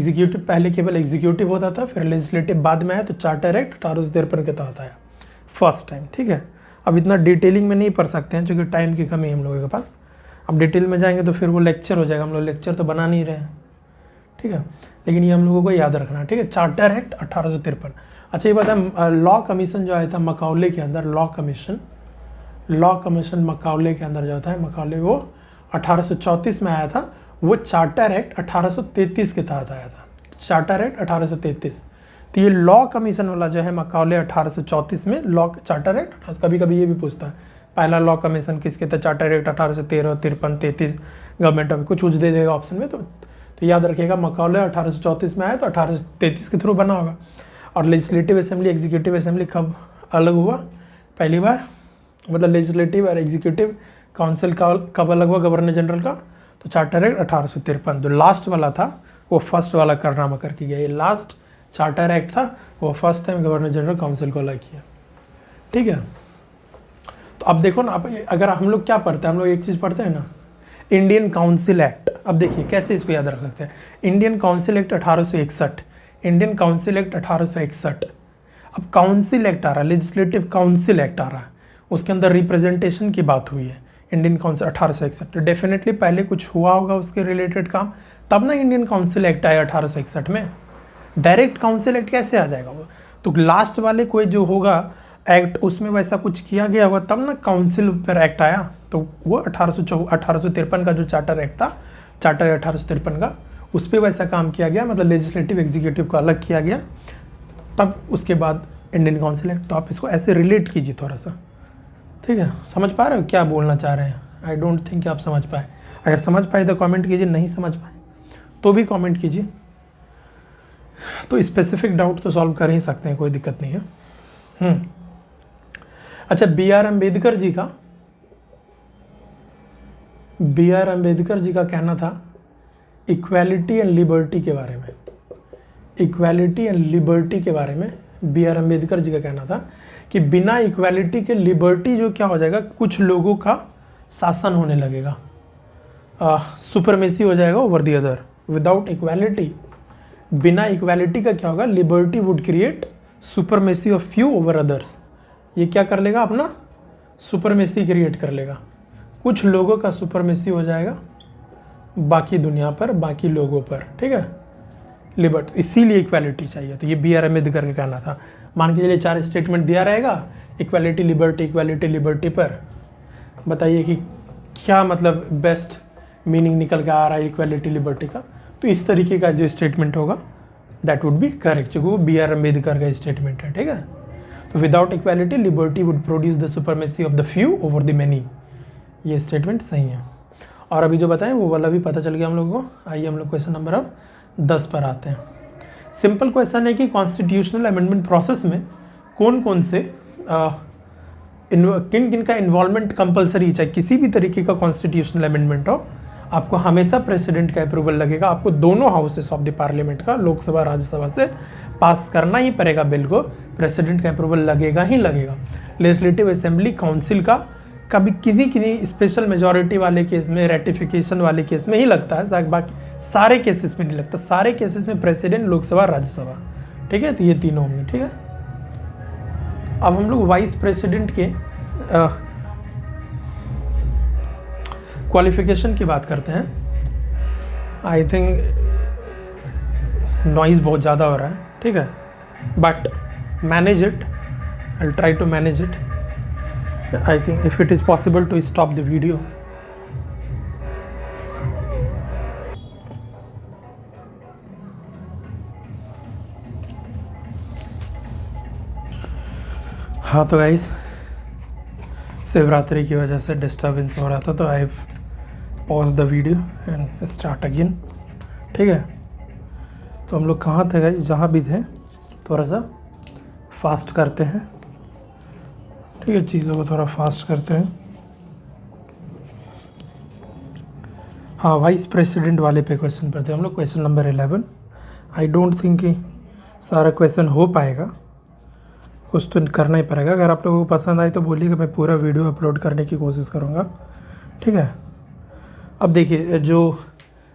केवल एग्जीक्यूटिव होता था, फिर लेजिस्लेटिव बाद में आया, तो चार्टर एक्ट 1853 के तहत आया फर्स्ट टाइम, ठीक है। अब इतना डिटेलिंग में नहीं पढ़ सकते हैं क्योंकि टाइम की कमी है हम लोगों के पास। अब डिटेल में जाएंगे तो फिर वो लेक्चर हो जाएगा, हम लोग लेक्चर तो बना नहीं रहे हैं, ठीक है, लेकिन ये हम लोगों को याद रखना है, ठीक है। Charter act 1853। अच्छा ये बताएं, लॉ कमीशन जो आया था मकाउले के अंदर, लॉ कमीशन मकाउले के अंदर जो होता है, मकाउले वो 1834 में आया था, वो चार्टर एक्ट 1833 के तहत आया था, चार्टर एक्ट 1833। तो ये लॉ कमीशन वाला जो है मकाउले 1834 में, लॉ चार्टर एक्ट, कभी कभी ये भी पूछता है पहला लॉ कमीशन किसके था, चार्टर एक्ट 1813, 53, 33, गवर्नमेंट अभी कुछ दे देगा ऑप्शन में, तो याद रखिएगा मकाउले 1834 में आया, तो 1833 के थ्रू बना होगा। और लेजिस्लेटिव असेंबली एग्जीक्यूटिव असेंबली कब अलग हुआ? पहली बार, मतलब लेजिस्लेटिव और एग्जीक्यूटिव काउंसिल का कब अलग हुआ गवर्नर जनरल का? तो चार्टर एक्ट 1853। जो लास्ट वाला था वो फर्स्ट वाला करनामा करके गया, ये लास्ट चार्टर एक्ट था, वो first time governor general council को अलग किया, ठीक है। तो अब देखो ना, अब अगर हम लोग क्या पढ़ते हैं, हम लोग एक चीज़ पढ़ते हैं ना, इंडियन काउंसिल एक्ट। अब देखिए कैसे इसको याद रख सकते हैं, Indian council act 1861, Indian council act 1861। अब काउंसिल एक्ट आ रहा है, लेजिस्लेटिव काउंसिल एक्ट आ रहा है, उसके अंदर रिप्रेजेंटेशन की बात हुई है, इंडियन काउंसिल 1861। तो डेफिनेटली पहले कुछ हुआ होगा उसके रिलेटेड काम, तब ना इंडियन काउंसिल एक्ट आया 1861 में। डायरेक्ट काउंसिल एक्ट कैसे आ जाएगा वो? तो लास्ट वाले कोई जो होगा एक्ट, उसमें वैसा कुछ किया गया होगा तब ना काउंसिल पर एक्ट आया। तो वो 1853 का जो चार्टर एक्ट था, चार्टर 1853 का, उस पर वैसा काम किया गया, मतलब लेजिस्लेटिव एग्जीक्यूटिव को अलग किया गया, तब उसके बाद इंडियन काउंसिल एक्ट। तो आप इसको ऐसे रिलेट कीजिए थोड़ा सा, ठीक है। समझ पा रहे हो क्या बोलना चाह रहे हैं? आई डोंट थिंक आप समझ पाए। अगर समझ पाए तो कमेंट कीजिए, नहीं समझ पाए तो भी कमेंट कीजिए। तो स्पेसिफिक डाउट तो सॉल्व कर ही सकते हैं, कोई दिक्कत नहीं है। अच्छा, बी आर अम्बेडकर जी का कहना था इक्वालिटी एंड लिबर्टी के बारे में, इक्वालिटी एंड लिबर्टी के बारे में बी आर अम्बेडकर जी का कहना था कि बिना इक्वालिटी के लिबर्टी जो क्या हो जाएगा, कुछ लोगों का शासन होने लगेगा, सुपरमेसी हो जाएगा over the other. Without equality, बिना इक्वालिटी का क्या होगा, liberty would create supremacy of few over others. ये क्या कर लेगा, अपना सुपरमेसी क्रिएट कर लेगा, कुछ लोगों का सुपरमेसी हो जाएगा बाकी दुनिया पर, बाकी लोगों पर, ठीक है, लिबर्टी। इसीलिए इक्वालिटी चाहिए। तो ये बी आर अम्बेडकर का कहना था। मान के चलिए 4 स्टेटमेंट दिया रहेगा इक्वालिटी लिबर्टी पर, बताइए कि क्या मतलब बेस्ट मीनिंग निकल के आ रहा है इक्वालिटी लिबर्टी का। तो इस तरीके का जो स्टेटमेंट होगा दैट वुड बी करेक्ट, जो वो बी आर अम्बेडकर का स्टेटमेंट है, ठीक है। तो without equality liberty would produce the supremacy of the few over the many, ये स्टेटमेंट सही है। और अभी जो बताएं वो वाला भी पता चल गया हम लोगों को। आइए हम लोग क्वेश्चन नंबर अब 10 पर आते हैं। सिंपल क्वेश्चन है कि कॉन्स्टिट्यूशनल अमेंडमेंट प्रोसेस में कौन कौन से किन किन का इन्वॉल्वमेंट कंपलसरी, चाहे किसी भी तरीके का कॉन्स्टिट्यूशनल अमेंडमेंट हो, आपको हमेशा प्रेसिडेंट का अप्रूवल लगेगा। आपको दोनों हाउसेस ऑफ द पार्लियामेंट का, लोकसभा राज्यसभा से पास करना ही पड़ेगा बिल को, प्रेसिडेंट का अप्रूवल लगेगा ही लगेगा। लेजिस्लेटिव असेंबली काउंसिल का कभी किसी स्पेशल मेजॉरिटी वाले केस में, रेटिफिकेशन वाले केस में ही लगता है, बाकी सारे केसेस में नहीं लगता। सारे केसेस में प्रेसिडेंट, लोकसभा, राज्यसभा, ठीक है, तो ये तीनों होंगे। ठीक है, अब हम लोग वाइस प्रेसिडेंट के क्वालिफिकेशन की बात करते हैं। आई थिंक नॉइज़ बहुत ज़्यादा हो रहा है, ठीक है, but manage it, I try to manage it. I think if it is possible to stop the video. हाँ तो गाइस, शिवरात्रि की वजह से डिस्टर्बेंस हो रहा था, तो I have pause the video and start again. ठीक है, तो हम लोग कहाँ थे गाइस? जहाँ भी थे थोड़ा सा फास्ट करते हैं। ठीक है, चीज़ों को थोड़ा फास्ट करते हैं। हाँ, वाइस प्रेसिडेंट वाले पे क्वेश्चन पर थे हम लोग, question number 11। I don't think कि सारा क्वेश्चन हो पाएगा, कुछ तो करना ही पड़ेगा। अगर आप लोगों को पसंद आए तो बोलिएगा, मैं पूरा वीडियो अपलोड करने की कोशिश करूँगा। ठीक है, अब देखिए, जो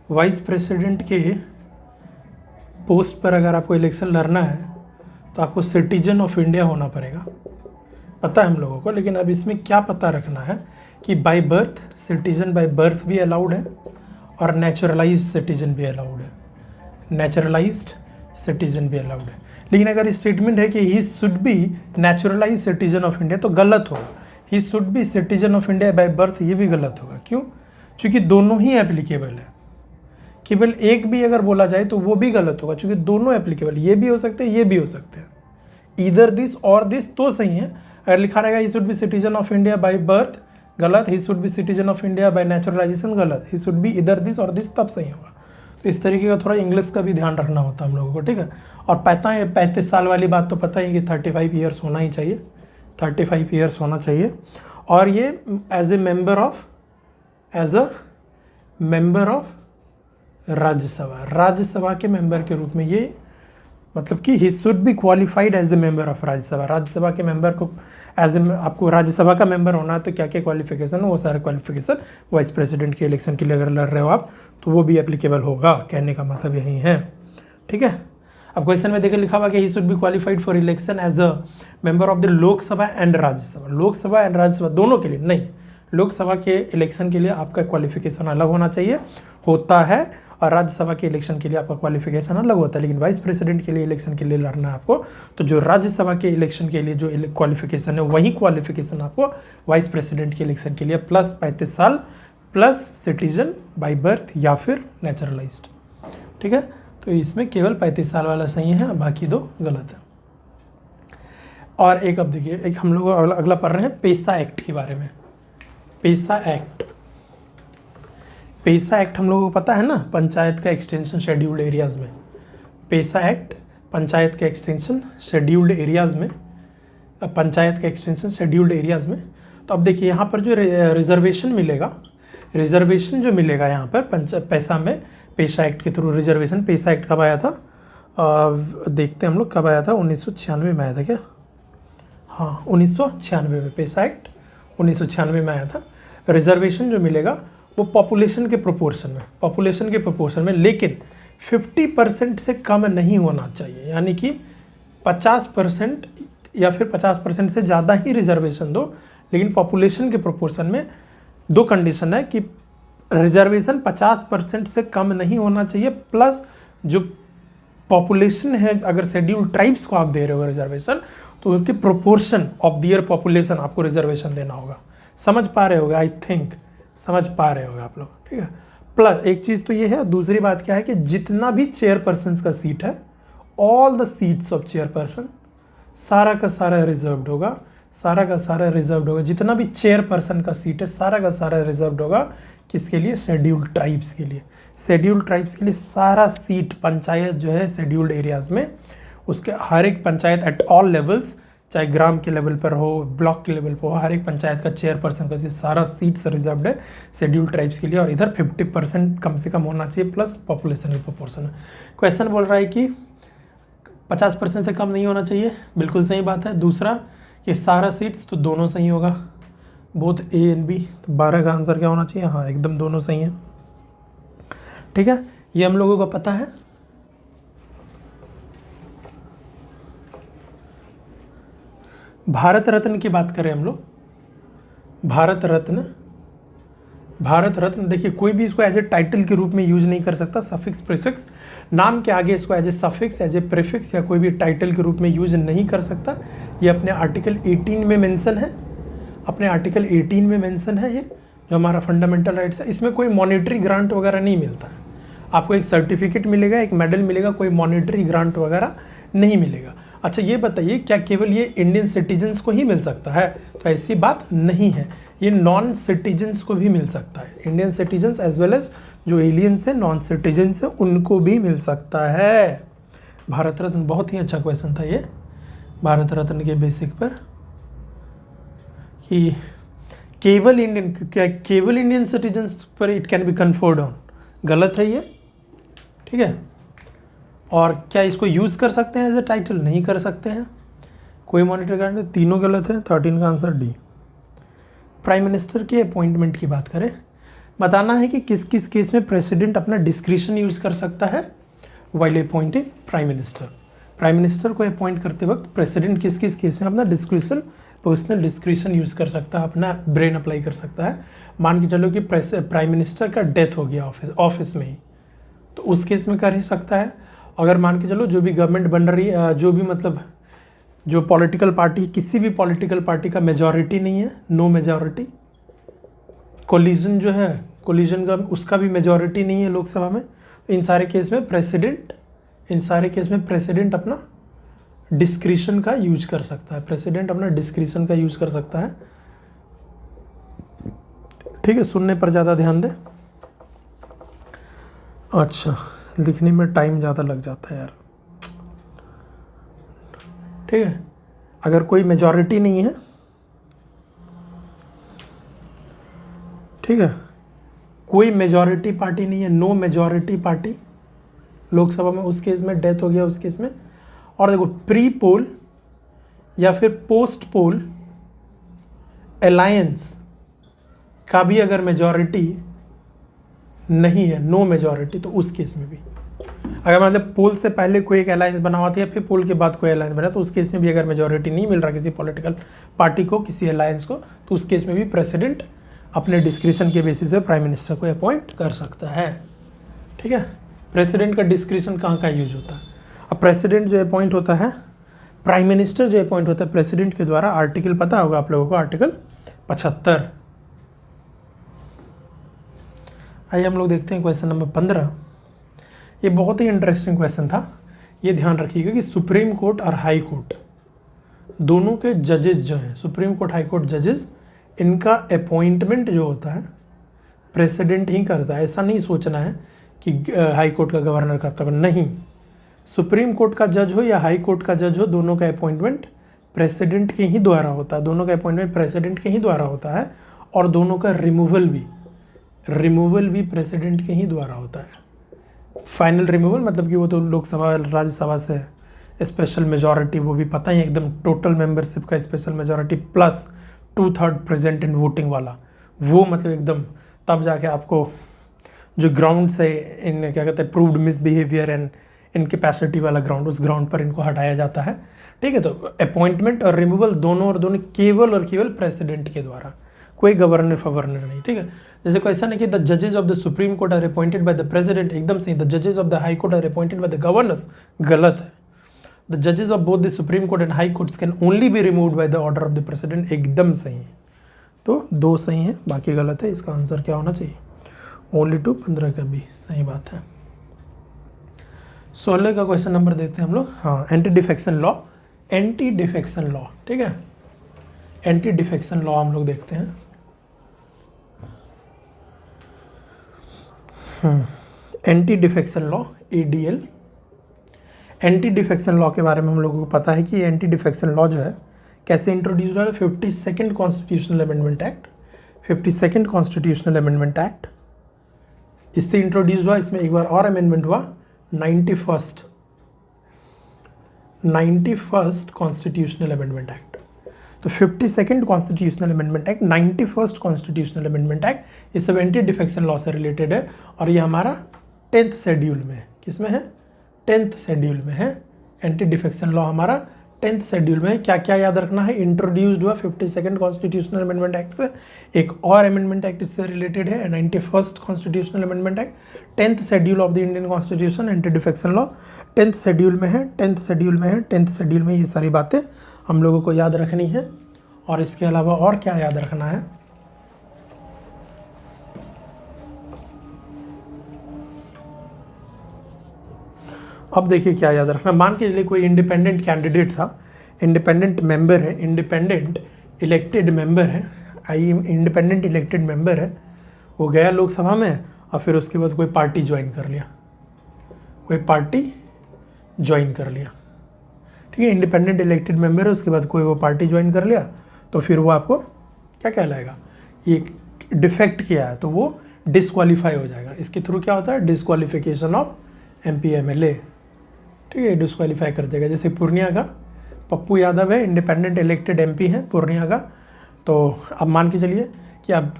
वाइस प्रेसिडेंट के पोस्ट पर अगर आपको इलेक्शन लड़ना है तो आपको सिटीजन ऑफ इंडिया होना पड़ेगा, पता है हम लोगों को। लेकिन अब इसमें क्या पता रखना है कि by birth, citizen by birth भी अलाउड है और नेचुरलाइज्ड सिटीजन भी अलाउड है। नेचुरलाइज्ड सिटीजन भी अलाउड है। लेकिन अगर स्टेटमेंट है कि he should B naturalised citizen of India, तो गलत होगा। ही should be citizen of India by birth, ये भी गलत होगा। क्यों? क्योंकि दोनों ही एप्लीकेबल है। केवल एक भी अगर बोला जाए तो वो भी गलत होगा, क्योंकि दोनों एप्लीकेबल, ये भी हो सकते हैं, ये भी हो सकते हैं। ईदर दिस और दिस तो सही है। अगर लिखा रहेगा he should be citizen of India by birth, गलत। He should be citizen of India by naturalisation, गलत। He should be either this और दिस, तब सही होगा। तो इस तरीके का थोड़ा इंग्लिश का भी ध्यान रखना होता है हम लोगों को। ठीक है, और 35 साल वाली बात तो पता ही कि 35 ईयर्स होना ही चाहिए, 35 ईयर्स होना चाहिए। और ये as a member of Rajya Sabha, Rajya Sabha के मेंबर के रूप में, ये मतलब कि he should be qualified as a member of Rajya Sabha. Rajya Sabha के मेंबर को एज ए, आपको राज्यसभा का मेंबर होना है तो क्या क्या क्वालिफिकेशन है, वो सारे क्वालिफिकेशन वाइस प्रेसिडेंट के इलेक्शन के लिए अगर लड़ रहे हो आप, तो वो भी एप्लीकेबल होगा। कहने का मतलब यही है। ठीक है, अब क्वेश्चन में देखिए लिखा हुआ कि he should be qualified for election as the member of the Lok Sabha and Rajya Sabha. Lok Sabha and Rajya Sabha दोनों के लिए नहीं, लोकसभा के इलेक्शन के लिए आपका क्वालिफिकेशन अलग होना चाहिए, होता है, और राज्यसभा के इलेक्शन के लिए आपका क्वालिफिकेशन अलग होता है। लेकिन वाइस प्रेसिडेंट के लिए इलेक्शन के लिए लड़ना है आपको, तो जो राज्यसभा के इलेक्शन के लिए जो क्वालिफिकेशन है, वही क्वालिफिकेशन आपको वाइस प्रेसिडेंट के इलेक्शन के लिए प्लस 35 साल प्लस सिटीजन बाय बर्थ या फिर नेचुरलाइज्ड। ठीक है, तो इसमें केवल 35 साल वाला सही है, बाकी दो गलत है। और एक, अब देखिए, एक हम लोग अगला पढ़ रहे हैं पेसा एक्ट के बारे में। पेसा एक्ट, पेसा एक्ट हम लोगों को पता है ना, पंचायत का एक्सटेंशन शेड्यूल्ड एरियाज़ में। पेसा एक्ट पंचायत का एक्सटेंशन शेड्यूल्ड एरियाज़ में, पंचायत का एक्सटेंशन शेड्यूल्ड एरियाज़ में। तो अब देखिए यहाँ पर जो रिजर्वेशन मिलेगा, रिजर्वेशन जो मिलेगा यहाँ पर पैसा में, पेसा एक्ट के थ्रू रिजर्वेशन। पेसा एक्ट कब आया था? देखते हैं हम लोग कब आया था। 1996 में आया था क्या? हाँ, 1996 में पेसा एक्ट 1996 में आया था। रिजर्वेशन जो मिलेगा वो पॉपुलेशन के प्रोपोर्शन में, पॉपुलेशन के प्रोपोर्शन में, लेकिन 50% से कम नहीं होना चाहिए। यानी कि 50% या फिर 50% से ज़्यादा ही रिजर्वेशन दो, लेकिन पॉपुलेशन के प्रोपोर्शन में। दो कंडीशन है कि रिजर्वेशन 50% से कम नहीं होना चाहिए, प्लस जो पॉपुलेशन है, अगर शेड्यूल्ड ट्राइब्स को आप दे रहे हो रिजर्वेशन, तो उनके प्रोपोर्शन ऑफ दियर पॉपुलेशन आपको रिजर्वेशन देना होगा। समझ पा रहे होगे? आई थिंक समझ पा रहे होगे आप लोग। ठीक है, प्लस एक चीज़ तो ये है, दूसरी बात क्या है कि जितना भी चेयरपर्सन का सीट है, all the seats of chairperson, सारा का सारा रिजर्व्ड होगा, सारा का सारा रिजर्व्ड होगा। जितना भी चेयरपर्सन का सीट है, सारा का सारा रिजर्व्ड होगा। किसके लिए? शेड्यूल्ड ट्राइब्स के लिए। शेड्यूल्ड ट्राइब्स के लिए सारा सीट, पंचायत जो है शेड्यूल्ड एरियाज़ में, उसके हर एक पंचायत एट ऑल लेवल्स, चाहे ग्राम के लेवल पर हो, ब्लॉक के लेवल पर हो, हर एक पंचायत का चेयरपर्सन का सारा सीट्स रिजर्व्ड है शेड्यूल्ड ट्राइब्स के लिए। और इधर 50% कम से कम होना चाहिए, प्लस पॉपुलेशन के प्रोपोर्शन है। क्वेश्चन बोल रहा है कि 50% से कम नहीं होना चाहिए, बिल्कुल सही बात है। दूसरा, ये सारा सीट्स, तो दोनों सही होगा, बोथ ए एंड बी। तो 12 का आंसर क्या होना चाहिए? हाँ, एकदम दोनों सही है। ठीक है, ये हम लोगों को पता है। भारत रत्न की बात करें हम लोग, भारत रत्न, भारत रत्न देखिए कोई भी इसको एज ए टाइटल के रूप में यूज नहीं कर सकता, सफिक्स प्रीफिक्स नाम के आगे इसको as a suffix, as a prefix या कोई भी टाइटल के रूप में यूज नहीं कर सकता। ये अपने आर्टिकल 18 में मेंशन है, अपने आर्टिकल 18 में मेंशन है, ये जो हमारा फंडामेंटल राइट्स है। इसमें कोई मॉनेटरी ग्रांट वगैरह नहीं मिलता है, आपको एक सर्टिफिकेट मिलेगा, एक मेडल मिलेगा, कोई मॉनेटरी ग्रांट वगैरह नहीं मिलेगा। अच्छा ये बताइए क्या केवल ये इंडियन सिटीजन्स को ही मिल सकता है? तो ऐसी बात नहीं है, ये नॉन सिटीजन्स को भी मिल सकता है। Indian citizens as well as जो एलियंस है, नॉन सिटीजन्स है, उनको भी मिल सकता है। भारत रत्न बहुत ही अच्छा क्वेश्चन था ये, भारत रत्न के बेसिक पर, कि केवल इंडियन, क्या केवल इंडियन सिटीजन्स पर it can be conferred on, गलत है ये, ठीक है। और क्या इसको यूज़ कर सकते हैं एज ए टाइटल? नहीं कर सकते हैं, कोई मॉनिटर गारंटी, तीनों गलत है। 13 का आंसर डी। प्राइम मिनिस्टर के अपॉइंटमेंट की बात करें, बताना है कि किस किस केस में प्रेसिडेंट अपना डिस्क्रिशन यूज़ कर सकता है while appointing prime minister. Prime minister को अपॉइंट करते वक्त प्रेसिडेंट किस किस केस में अपना डिस्क्रिशन, पर्सनल डिस्क्रिशन यूज़ कर सकता है, अपना ब्रेन अप्लाई कर सकता है। मान के चलो कि प्राइम मिनिस्टर का डेथ हो गया ऑफिस में ही, तो उस केस में कर ही सकता है। अगर मान के चलो जो भी गवर्नमेंट बन रही है, जो भी मतलब जो पॉलिटिकल पार्टी, किसी भी पॉलिटिकल पार्टी का मेजॉरिटी नहीं है, नो मेजॉरिटी, कोलिजन जो है, कोलिजन का उसका भी मेजॉरिटी नहीं है लोकसभा में, तो इन सारे केस में प्रेसिडेंट, इन सारे केस में प्रेसिडेंट अपना डिस्क्रिशन का यूज कर सकता है, प्रेसिडेंट अपना डिस्क्रिशन का यूज कर सकता है, ठीक है। सुनने पर ज़्यादा ध्यान दें। अच्छा लिखने में टाइम ज़्यादा लग जाता है यार, ठीक है। अगर कोई मेजॉरिटी नहीं है, ठीक है, कोई मेजॉरिटी पार्टी नहीं है, नो मेजॉरिटी पार्टी लोकसभा में, उस केस में डेथ हो गया उस केस में। और देखो प्री पोल या फिर पोस्ट पोल अलायंस का भी अगर मेजॉरिटी नहीं है, नो मेजॉरिटी, तो उस केस में भी, अगर मतलब पोल से पहले कोई एक अलायंस बना हुआ था या फिर पोल के बाद कोई अलायंस बना, तो उस केस में भी अगर मेजॉरिटी नहीं मिल रहा किसी पॉलिटिकल पार्टी को, किसी अलायंस को, तो उस केस में भी प्रेसिडेंट अपने डिस्क्रिशन के बेसिस पे प्राइम मिनिस्टर को अपॉइंट कर सकता है, ठीक है। प्रेसिडेंट का डिस्क्रिशन कहाँ कहाँ यूज होता है? अब प्रेसिडेंट जो अपॉइंट होता है, प्राइम मिनिस्टर जो अपॉइंट होता है प्रेसिडेंट के द्वारा, आर्टिकल पता होगा आप लोगों को, आर्टिकल 75। आइए हम लोग देखते हैं क्वेश्चन नंबर 15। ये बहुत ही इंटरेस्टिंग क्वेश्चन था, ये ध्यान रखिएगा कि सुप्रीम कोर्ट और हाई कोर्ट दोनों के जजेस जो हैं, सुप्रीम कोर्ट हाई कोर्ट जजेस, इनका अपॉइंटमेंट जो होता है प्रेसिडेंट ही करता है। ऐसा नहीं सोचना है कि हाई कोर्ट का गवर्नर करता है, नहीं, सुप्रीम कोर्ट का जज हो या हाई कोर्ट का जज हो, दोनों का अपॉइंटमेंट प्रेसिडेंट के ही द्वारा होता है, दोनों का अपॉइंटमेंट प्रेसिडेंट के ही द्वारा होता है। और दोनों का रिमूवल भी प्रेसिडेंट के ही द्वारा होता है। फाइनल रिमूवल मतलब कि वो तो लोकसभा राज्यसभा से स्पेशल मेजॉरिटी, वो भी पता ही एकदम टोटल मेंबरशिप का special majority plus 2/3 present in voting वाला, वो मतलब एकदम तब जाके आपको जो ग्राउंड से इन क्या कहते हैं प्रूव्ड मिसबिहेवियर एंड इनकैपेसिटी वाला ग्राउंड, उस ग्राउंड पर इनको हटाया जाता है, ठीक है। तो अपॉइंटमेंट और रिमूवल दोनों और दोनों केवल और केवल प्रेसिडेंट के द्वारा, कोई गवर्नर फवर्नर नहीं, ठीक है। जैसे क्वेश्चन है कि द जजेस of the Supreme Court are appointed by the president, एकदम सही। द जजेस of the High Court are appointed by the governors, गलत है। द जजेस of both the Supreme Court and High Courts can only be removed by the order of the president, एकदम सही है। तो 2 सही है, बाकी गलत है। इसका आंसर क्या होना चाहिए? ओनली टू 15 का भी सही बात है। 16 का क्वेश्चन नंबर देखते हैं हम लोग। हाँ, anti defection law, anti defection law, ठीक है। एंटी डिफेक्शन लॉ हम लोग देखते हैं। Anti defection law, ADL। Anti defection law के बारे में हम लोगों को पता है कि एंटी डिफेक्शन लॉ जो है कैसे इंट्रोड्यूस हुआ है। 52nd constitutional amendment act, 52nd constitutional amendment act इससे इंट्रोड्यूस हुआ। इसमें एक बार और अमेंडमेंट हुआ, 91st कॉन्स्टिट्यूशनल अमेंडमेंट एक्ट। तो 52nd constitutional amendment act, 91st constitutional amendment act, ये सब एंटी डिफेक्शन लॉ से रिलेटेड है। और ये हमारा 10th शेड्यूल में है। किसमें है? 10th शेड्यूल में है। एंटी डिफेक्शन लॉ हमारा 10th शेड्यूल में क्या क्या याद रखना है, इंट्रोड्यूस्ड हुआ 52nd कॉन्स्टिट्यूशनल अमेंडमेंट एक्ट से, एक और अमेंडमेंट एक्ट इससे रिलेटेड है 91st constitutional amendment act, 10th schedule of the Indian constitution, anti defection law 10th schedule में है, 10th शेड्यूल में है, 10th शेड्यूल में ये सारी बातें हम लोगों को याद रखनी है। और इसके अलावा और क्या याद रखना है, अब देखिए क्या याद रखना, मान के चलिए कोई इंडिपेंडेंट कैंडिडेट था, इंडिपेंडेंट मेंबर है, इंडिपेंडेंट इलेक्टेड मेंबर है, इंडिपेंडेंट इलेक्टेड मेंबर है, वो गया लोकसभा में और फिर उसके बाद कोई पार्टी ज्वाइन कर लिया, कोई पार्टी ज्वाइन कर लिया, ठीक है, इंडिपेंडेंट इलेक्टेड मेंबर है, उसके बाद कोई वो पार्टी ज्वाइन कर लिया, तो फिर वो आपको क्या कहलाएगा, ये डिफेक्ट किया है तो वो डिस्क्वालीफाई हो जाएगा। इसके थ्रू क्या होता है, डिस्क्वालिफिकेशन ऑफ MP MLA, ठीक है, डिस्क्वालीफाई कर देगा। जैसे पूर्णिया का पप्पू यादव है, इंडिपेंडेंट इलेक्टेड MP है पूर्णिया का, तो अब मान के चलिए कि अब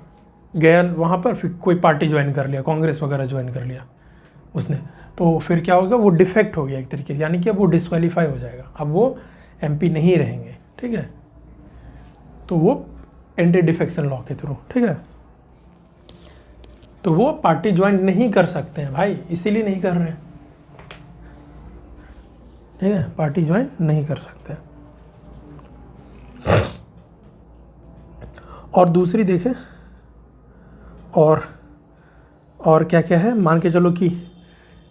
गया वहाँ पर, फिर कोई पार्टी ज्वाइन कर लिया, कांग्रेस वगैरह ज्वाइन कर लिया उसने, तो फिर क्या होगा, वो डिफेक्ट हो गया एक तरीके से, यानी कि अब वो डिस्क्वालीफाई हो जाएगा, अब वो MP नहीं रहेंगे, ठीक है, तो वो एंटी डिफेक्शन लॉ के थ्रू, ठीक है, तो वो पार्टी ज्वाइन नहीं कर सकते हैं भाई, इसीलिए नहीं कर रहे हैं, ठीक है, पार्टी ज्वाइन नहीं कर सकते। और दूसरी देखें, और क्या क्या है, मान के चलो कि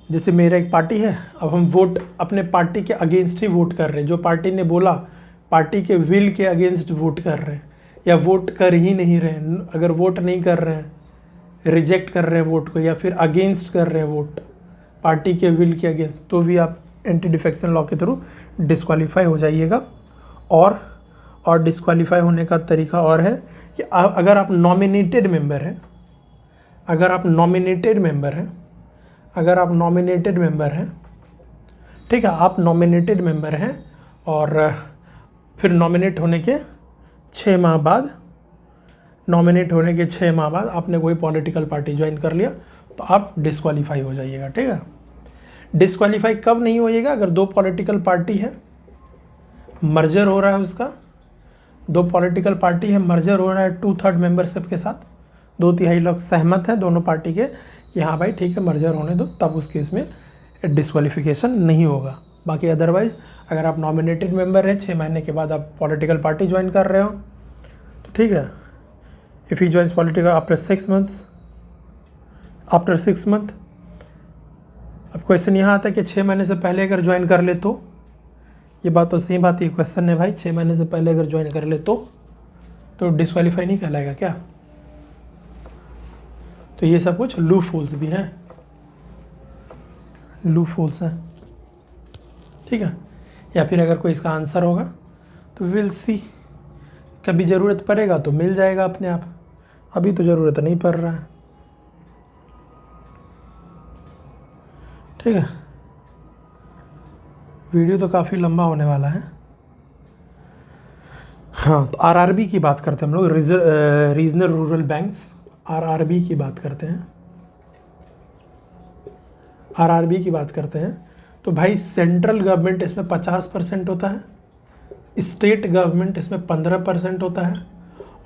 जैसे मेरा एक पार्टी है, अब हम वोट अपने पार्टी के अगेंस्ट ही वोट कर रहे हैं, जो पार्टी ने बोला पार्टी के विल के अगेंस्ट वोट कर रहे हैं, या वोट कर ही नहीं रहे हैं, अगर वोट नहीं कर रहे हैं, रिजेक्ट कर रहे हैं वोट को, या फिर अगेंस्ट कर रहे हैं वोट पार्टी के विल के अगेंस्ट, तो भी आप एंटी डिफेक्शन लॉ के थ्रू डिस्क्वालीफाई हो जाइएगा। और डिस्क्वालीफाई होने का तरीका और है कि अगर आप नॉमिनेटेड मेंबर हैं, अगर आप नॉमिनेटेड मेंबर हैं, ठीक है, आप नॉमिनेटेड मेंबर हैं और फिर नॉमिनेट होने के 6 माह बाद, आपने कोई पॉलिटिकल पार्टी ज्वाइन कर लिया तो आप डिस्क्वालीफाई हो जाइएगा, ठीक है। डिस्क्वालीफाई कब नहीं होइएगा, अगर 2 पॉलिटिकल पार्टी है, मर्जर हो रहा है उसका, 2 पॉलिटिकल पार्टी है, मर्जर हो रहा है 2/3 मेंबरशिप के साथ, 2/3 लोग सहमत हैं दोनों पार्टी के कि हाँ भाई ठीक है मर्जर होने दो, तब उस केस में डिस्क्वालिफिकेशन नहीं होगा। बाकी अदरवाइज अगर आप नॉमिनेटेड मेंबर हैं, 6 महीने के बाद आप पॉलिटिकल पार्टी ज्वाइन कर रहे हो तो ठीक है, if he joins political after 6 month, अब क्वेश्चन यहाँ आता है कि 6 महीने से पहले अगर ज्वाइन कर ले तो, ये बात तो सही बात है, क्वेश्चन है भाई, 6 महीने से पहले अगर ज्वाइन कर ले तो डिस्क्वालीफाई नहीं कहलाएगा क्या। तो ये सब कुछ लूप होल्स भी हैं, लूप होल्स हैं, ठीक है। या फिर अगर कोई इसका आंसर होगा तो विल सी, कभी ज़रूरत पड़ेगा तो मिल जाएगा अपने आप, अभी तो ज़रूरत नहीं पड़ रहा है, ठीक है। वीडियो तो काफ़ी लंबा होने वाला है। हाँ, तो आरआरबी की बात करते हैं हम लोग, रीजनल रूरल बैंक्स, आरआरबी की बात करते हैं, आरआरबी की बात करते हैं। तो भाई सेंट्रल गवर्नमेंट इसमें 50% होता है, स्टेट गवर्नमेंट इसमें 15% होता है,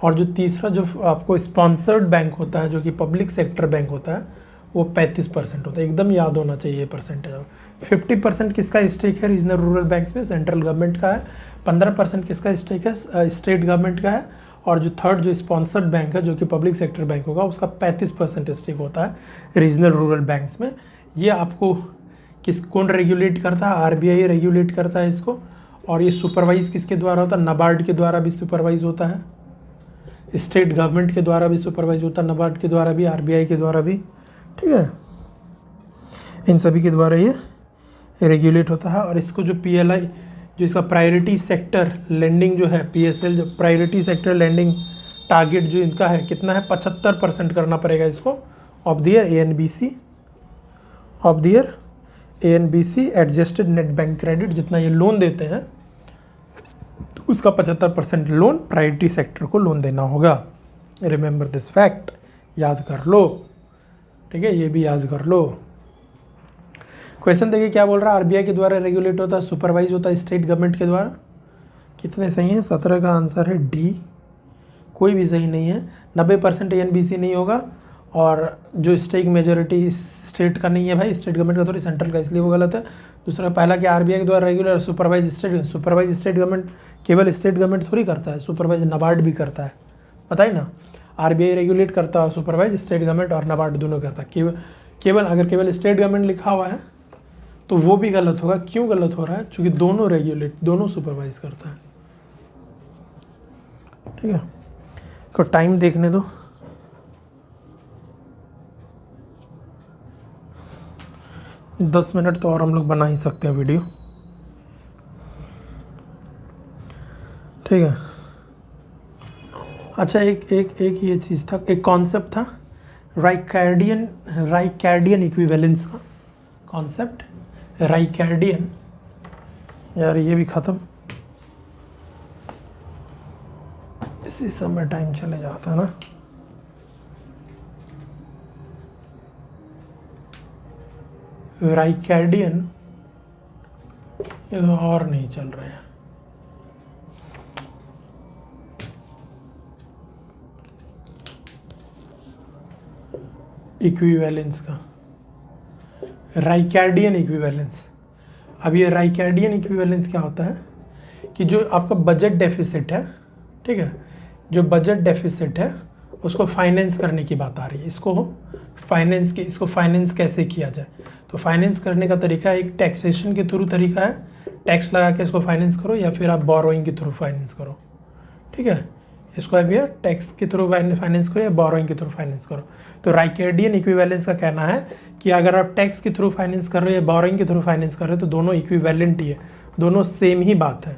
और जो तीसरा जो आपको स्पॉन्सर्ड बैंक होता है, जो कि पब्लिक सेक्टर बैंक होता है, वो 35% होता है। एकदम याद होना चाहिए ये परसेंटेज। 50% किसका स्टेक है रीजनल रूरल बैंक्स में, सेंट्रल गवर्नमेंट का है। 15% किसका स्टेक है, स्टेट गवर्नमेंट का है। और जो थर्ड जो स्पॉन्सर्ड बैंक है, जो कि पब्लिक सेक्टर बैंक होगा, उसका 35% स्टेक होता है रीजनल रूरल बैंक्स में। ये आपको कौन रेगुलेट करता है, आरबीआई रेगुलेट करता है इसको। और ये सुपरवाइज किसके द्वारा होता है, नाबार्ड के द्वारा भी सुपरवाइज होता है, स्टेट गवर्नमेंट के द्वारा भी सुपरवाइज होता है, नाबार्ड के द्वारा भी, आरबीआई के द्वारा भी, ठीक है। इन सभी के द्वारा ये रेगुलेट होता है। और इसको जो पीएलआई, जो इसका प्रायोरिटी सेक्टर लेंडिंग जो है, पीएसएल, जो प्रायोरिटी सेक्टर लेंडिंग टारगेट जो इनका है कितना है, 75% करना पड़ेगा इसको of the year ANBC, of the year ANBC adjusted net bank credit, जितना ये लोन देते हैं तो उसका 75% लोन प्रायोरिटी सेक्टर को लोन देना होगा। रिमेंबर दिस फैक्ट, याद कर लो, ठीक है, ये भी याद कर लो। क्वेश्चन देखिए क्या बोल रहा है, आरबीआई के द्वारा रेगुलेट होता है, सुपरवाइज होता है स्टेट गवर्नमेंट के द्वारा। कितने सही हैं? 17 का आंसर है डी, कोई भी सही नहीं है। 90% एनबीसी नहीं होगा, और जो स्टेक मेजोरिटी स्टेट का नहीं है भाई, स्टेट गवर्नमेंट का थोड़ी, सेंट्रल का, इसलिए वो गलत है। दूसरा पहला कि आरबीआई के द्वारा रेगुलर सुपरवाइज स्टेट गवर्नमेंट, केवल स्टेट गवर्नमेंट थोड़ी करता है, सुपरवाइज नाबार्ड भी करता है, बताइए ना। आरबीआई रेगुलेट करता है, सुपरवाइज स्टेट गवर्नमेंट और नाबार्ड दोनों करता है। केवल अगर केवल स्टेट गवर्नमेंट लिखा हुआ है तो वो भी गलत होगा। क्यों गलत हो रहा है? क्योंकि दोनों रेगुलेट, दोनों सुपरवाइज करता है, ठीक है। को टाइम देखने दो, दस मिनट तो और हम लोग बना ही सकते हैं वीडियो, ठीक है। अच्छा, एक एक एक ये चीज़ था, एक कॉन्सेप्ट था राइकार्डियन इक्विवेलेंस का कॉन्सेप्ट, राइकार्डियन। यार ये भी ख़त्म, इसी समय टाइम चले जाता है ना। राइकार्डियन ये तो और नहीं चल रहे हैं। इक्विवेलेंस का, राइकार्डियन इक्विवेलेंस। अब ये राइकार्डियन इक्विवेलेंस क्या होता है कि जो आपका बजट डेफिसिट है, ठीक है, जो बजट डेफिसिट है उसको फाइनेंस करने की बात आ रही है। इसको फाइनेंस कैसे किया जाए? तो फाइनेंस करने का तरीका एक टैक्सेशन के थ्रू तरीका है, टैक्स लगा के इसको फाइनेंस करो, या फिर आप बोरोइंग के थ्रू फाइनेंस करो, ठीक है। इसको अभी टैक्स के थ्रू फाइनेंस करो या बोरोइंग के थ्रू फाइनेंस करो। तो राइकार्डियन इक्विवेलेंस का कहना है कि अगर आप टैक्स के थ्रू फाइनेंस कर रहे हो या बोरोइंग के थ्रू फाइनेंस कर रहे हो तो दोनों इक्विवेलेंट ही है, दोनों सेम ही बात है,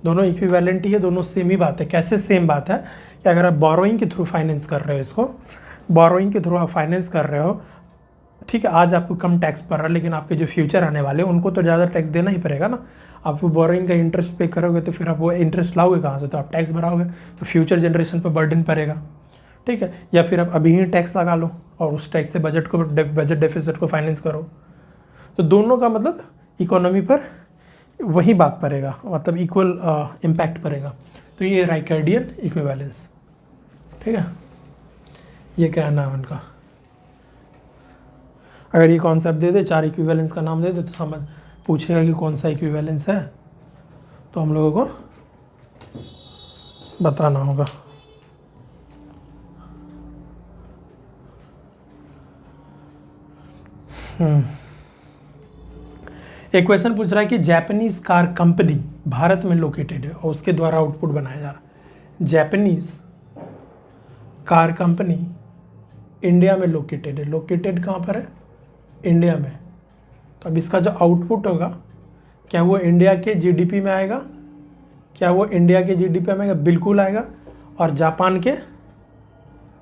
दोनों इक्विवेलेंट ही है, दोनों सेम ही बात है। कैसे सेम बात है कि अगर आप बोरोइंग के थ्रू फाइनेंस कर रहे हो, इसको बोरोइंग के थ्रू आप फाइनेंस कर रहे हो, ठीक है, आज आपको कम टैक्स पड़ रहा है, लेकिन आपके जो फ्यूचर आने वाले हैं उनको तो ज़्यादा टैक्स देना ही पड़ेगा ना। आप बोरोइंग का इंटरेस्ट पे करोगे तो फिर आप वो इंटरेस्ट लाओगे कहाँ से? तो आप टैक्स भराओगे, तो फ्यूचर जनरेशन पर बर्डन पड़ेगा, ठीक है। या फिर आप अभी ही टैक्स लगा लो और उस टैक्स से बजट डेफिसिट को फाइनेंस करो। तो दोनों का मतलब इकोनॉमी पर वही बात पड़ेगा, मतलब इक्वल इम्पैक्ट पड़ेगा। तो ये राइकार्डियन इक्विवेलेंस, ठीक है, ये कहना है उनका। अगर ये कॉन्सेप्ट दे दे, 4 इक्विवेलेंस का नाम दे दे, तो समझ पूछेगा कि कौन सा इक्विवेलेंस है, तो हम लोगों को बताना होगा। एक क्वेश्चन पूछ रहा है कि जापानीज कार कंपनी भारत में लोकेटेड है और उसके द्वारा आउटपुट बनाया जा रहा है। जापानीज कार कंपनी इंडिया में लोकेटेड है, लोकेटेड कहाँ पर है? इंडिया में। तो अब इसका जो आउटपुट होगा, क्या वो इंडिया के जीडीपी में आएगा? क्या वो इंडिया के जीडीपी में आएगा? बिल्कुल आएगा। और जापान के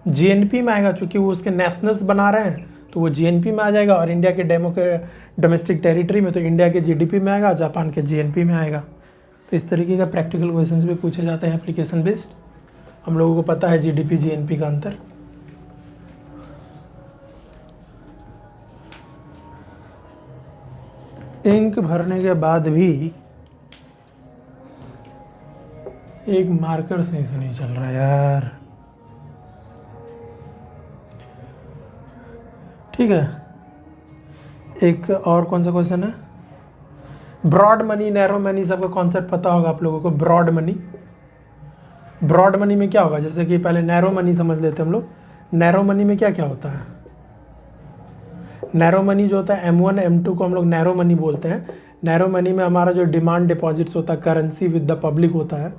जीएनपी में आएगा, चूँकि वो उसके नेशनल्स बना रहे हैं तो वो जीएनपी में आ जाएगा। और इंडिया के डोमेस्टिक टेरिटरी में तो इंडिया के जीडीपी में आएगा, जापान के जीएनपी में आएगा। तो इस तरीके का प्रैक्टिकल क्वेश्चंस भी पूछे जाते हैं एप्लीकेशन बेस्ड। हम लोगों को पता है जीडीपी जीएनपी का अंतर। इंक भरने के बाद भी एक मार्कर सही से नहीं चल रहा यार, ठीक है। एक और कौन सा क्वेश्चन है? ब्रॉड मनी, नैरो मनी, सबका कॉन्सेप्ट पता होगा आप लोगों को। ब्रॉड मनी में क्या होगा? जैसे कि पहले नैरो मनी समझ लेते हैं हम लोग। नैरो मनी में क्या क्या होता है? नैरो मनी जो होता है M1 M2 को हम लोग नैरो मनी बोलते हैं। नैरो मनी में हमारा जो डिमांड डिपॉजिट्स होता है, करेंसी विद द पब्लिक होता है,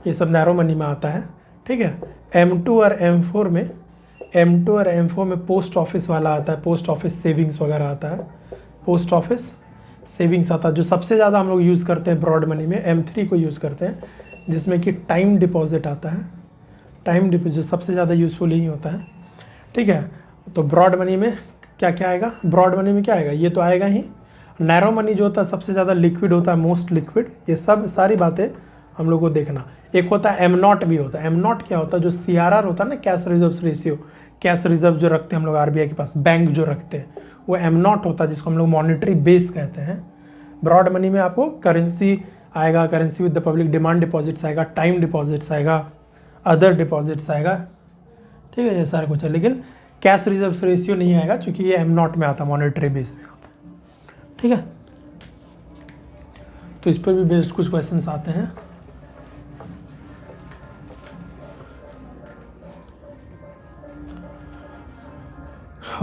ये सब नैरो मनी में आता है, ठीक है। M2 और M4 में पोस्ट ऑफिस वाला आता है, पोस्ट ऑफिस सेविंग्स वगैरह आता है, पोस्ट ऑफिस सेविंग्स आता है। जो सबसे ज़्यादा हम लोग यूज़ करते हैं ब्रॉड मनी में M3 को यूज़ करते हैं, जिसमें कि टाइम डिपॉजिट आता है। टाइम डिपॉजिट सबसे ज़्यादा यूज़फुल ही होता है, ठीक है। तो ब्रॉड मनी में क्या क्या आएगा? ब्रॉड मनी में क्या आएगा? ये तो आएगा ही। नैरो मनी जो होता है सबसे ज़्यादा लिक्विड होता है, मोस्ट लिक्विड। ये सब सारी बातें हम लोग को देखना। एक होता है M0 भी होता है। M0 क्या होता है? जो CRR होता है ना, cash reserve ratio, cash reserve जो रखते हैं हम लोग RBI के पास, बैंक जो रखते हैं, वो M0 होता है, जिसको हम लोग मॉनिटरी बेस कहते हैं। ब्रॉड मनी में आपको करेंसी आएगा, currency with the public demand deposits आएगा, टाइम डिपॉजिट्स आएगा, अदर डिपॉजिट्स आएगा, ठीक है, ये सारा कुछ है। लेकिन कैश रिजर्व्स रेशियो नहीं आएगा क्योंकि ये M0 में आता, मॉनेटरी बेस में आता, ठीक है। तो इस पर भी बेस्ड कुछ क्वेश्चंस आते हैं।